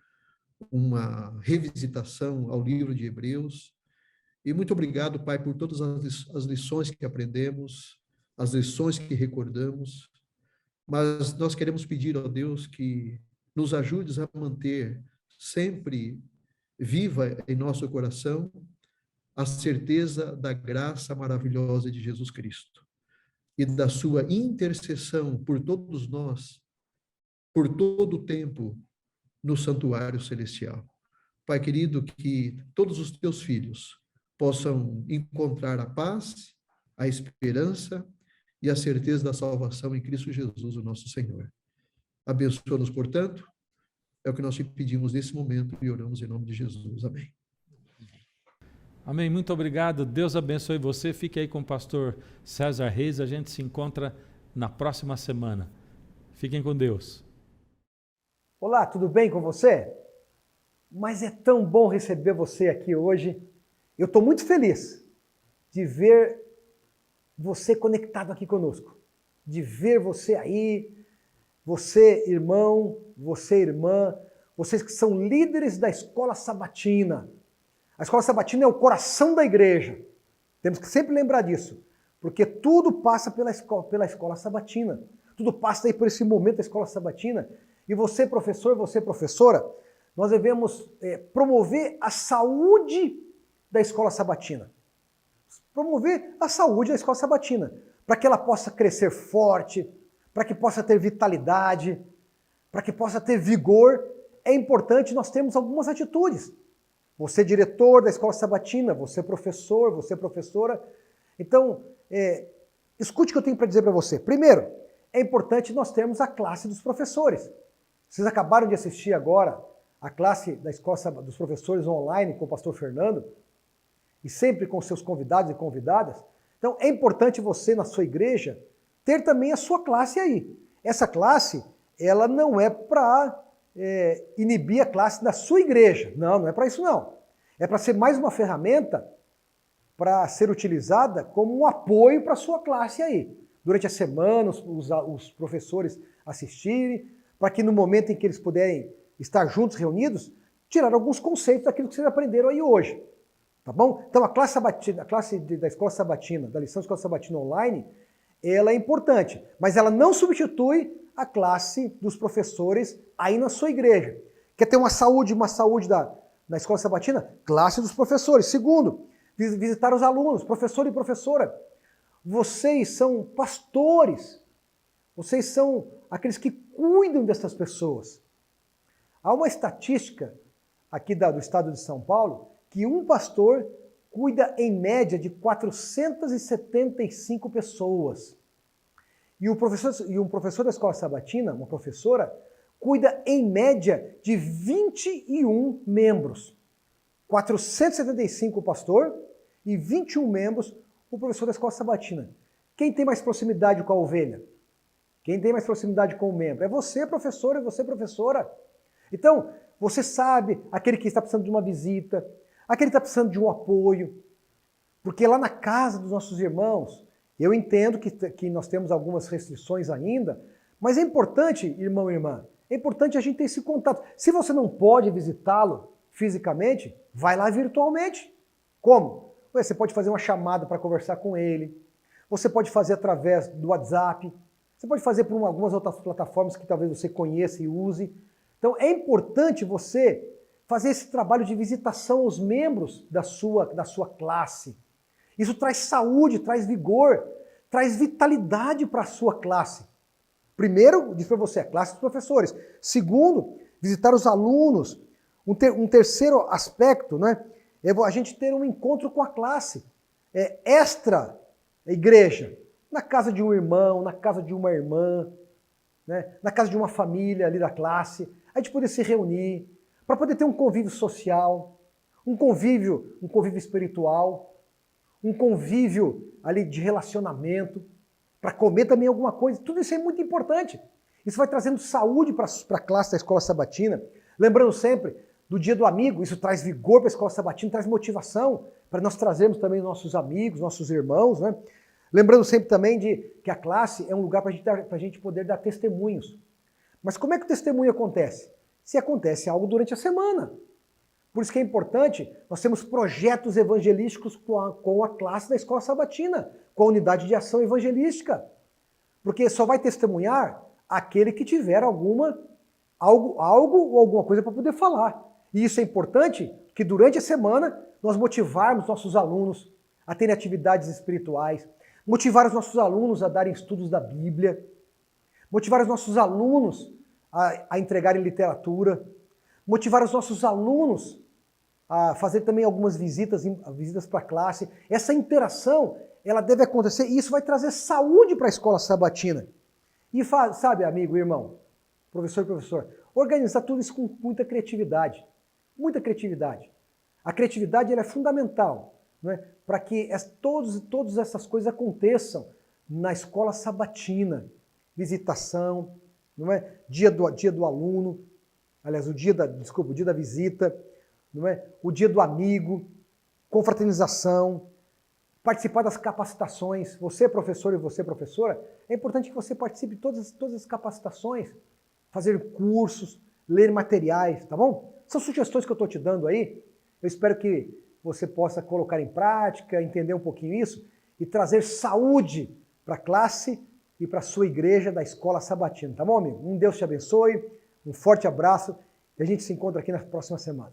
uma revisitação ao livro de Hebreus. E muito obrigado, Pai, por todas as lições que aprendemos, as lições que recordamos, mas nós queremos pedir ao Deus que nos ajudes a manter sempre viva em nosso coração a certeza da graça maravilhosa de Jesus Cristo e da sua intercessão por todos nós, por todo o tempo, no santuário celestial. Pai querido, que todos os teus filhos possam encontrar a paz, a esperança e a certeza da salvação em Cristo Jesus, o nosso Senhor. Abençoa-nos, portanto, é o que nós te pedimos nesse momento e oramos em nome de Jesus. Amém. Amém. Muito obrigado. Deus abençoe você. Fique aí com o pastor César Reis. A gente se encontra na próxima semana. Fiquem com Deus. Olá, tudo bem com você? Mas é tão bom receber você aqui hoje. Eu estou muito feliz de ver você conectado aqui conosco, de ver você aí, você irmão, você irmã, vocês que são líderes da Escola Sabatina. A Escola Sabatina é o coração da igreja. Temos que sempre lembrar disso, porque tudo passa pela Escola Sabatina. Tudo passa aí por esse momento da Escola Sabatina. E você, professor, você, professora, nós devemos promover a saúde da Escola Sabatina. Promover a saúde da Escola Sabatina, para que ela possa crescer forte, para que possa ter vitalidade, para que possa ter vigor. É importante nós termos algumas atitudes. Você, diretor da Escola Sabatina, você, professor, você, professora. Então, escute o que eu tenho para dizer para você. Primeiro, é importante nós termos a classe dos professores. Vocês acabaram de assistir agora a classe da Escola dos Professores online com o pastor Fernando, e sempre com seus convidados e convidadas. Então, é importante você, na sua igreja, ter também a sua classe aí. Essa classe, ela não é para inibir a classe da sua igreja. Não, não é para isso não. É para ser mais uma ferramenta para ser utilizada como um apoio para a sua classe aí. Durante a semana, os professores assistirem, para que no momento em que eles puderem estar juntos, reunidos, tirar alguns conceitos daquilo que vocês aprenderam aí hoje. Tá bom? Então a classe da Escola Sabatina, da lição da Escola Sabatina online, ela é importante, mas ela não substitui a classe dos professores aí na sua igreja. Quer ter uma saúde da Escola Sabatina? Classe dos professores. Segundo, visitar os alunos, professor e professora. Vocês são pastores, vocês são aqueles que cuidam dessas pessoas. Há uma estatística aqui do estado de São Paulo que um pastor cuida em média de 475 pessoas. E um professor da Escola Sabatina, uma professora, cuida em média de 21 membros. 475 o pastor e 21 membros o professor da Escola Sabatina. Quem tem mais proximidade com a ovelha? Quem tem mais proximidade com o membro? É você, professor, é você, professora. Então, você sabe, aquele que está precisando de uma visita, aquele que está precisando de um apoio, porque lá na casa dos nossos irmãos, eu entendo que nós temos algumas restrições ainda, mas é importante, irmão e irmã, é importante a gente ter esse contato. Se você não pode visitá-lo fisicamente, vai lá virtualmente. Como? Você pode fazer uma chamada para conversar com ele, você pode fazer através do WhatsApp, você pode fazer por algumas outras plataformas que talvez você conheça e use. Então é importante você fazer esse trabalho de visitação aos membros da sua classe. Isso traz saúde, traz vigor, traz vitalidade para a sua classe. Primeiro, diz para você, a classe dos professores. Segundo, visitar os alunos. Um terceiro aspecto, né, é a gente ter um encontro com a classe. Extra igreja. Na casa de um irmão, na casa de uma irmã, né, na casa de uma família ali da classe. A gente poder se reunir, para poder ter um convívio social, um convívio espiritual, um convívio ali de relacionamento. para comer também alguma coisa. Tudo isso é muito importante. Isso vai trazendo saúde para a classe da escola sabatina. Lembrando sempre do dia do amigo, isso traz vigor para a escola sabatina, traz motivação para nós trazermos também nossos amigos, nossos irmãos, né? Lembrando sempre também de que a classe é um lugar para a gente poder dar testemunhos. Mas como é que o testemunho acontece? Se acontece algo durante a semana. Por isso que é importante, nós temos projetos evangelísticos com a classe da escola sabatina, com a unidade de ação evangelística. Porque só vai testemunhar aquele que tiver algo ou alguma coisa para poder falar. E isso é importante, que durante a semana nós motivarmos nossos alunos a terem atividades espirituais, motivar os nossos alunos a darem estudos da Bíblia, motivar os nossos alunos a entregarem literatura, motivar os nossos alunos a fazer também algumas visitas para a classe. Essa interação, ela deve acontecer e isso vai trazer saúde para a escola sabatina. E sabe, amigo, irmão, professor e professor, organizar tudo isso com muita criatividade. Muita criatividade. A criatividade ela é fundamental, não é? Para que todas essas coisas aconteçam na escola sabatina. Visitação, não é? Dia do aluno, aliás, o dia da visita, não é? O dia do amigo, confraternização, participar das capacitações. Você, professor, e você, professora, é importante que você participe de todas as capacitações, fazer cursos, ler materiais, tá bom? São sugestões que eu estou te dando aí. Eu espero que você possa colocar em prática, entender um pouquinho isso e trazer saúde para a classe e para a sua igreja da escola sabatina, tá bom, amigo? Deus te abençoe, um forte abraço e a gente se encontra aqui na próxima semana.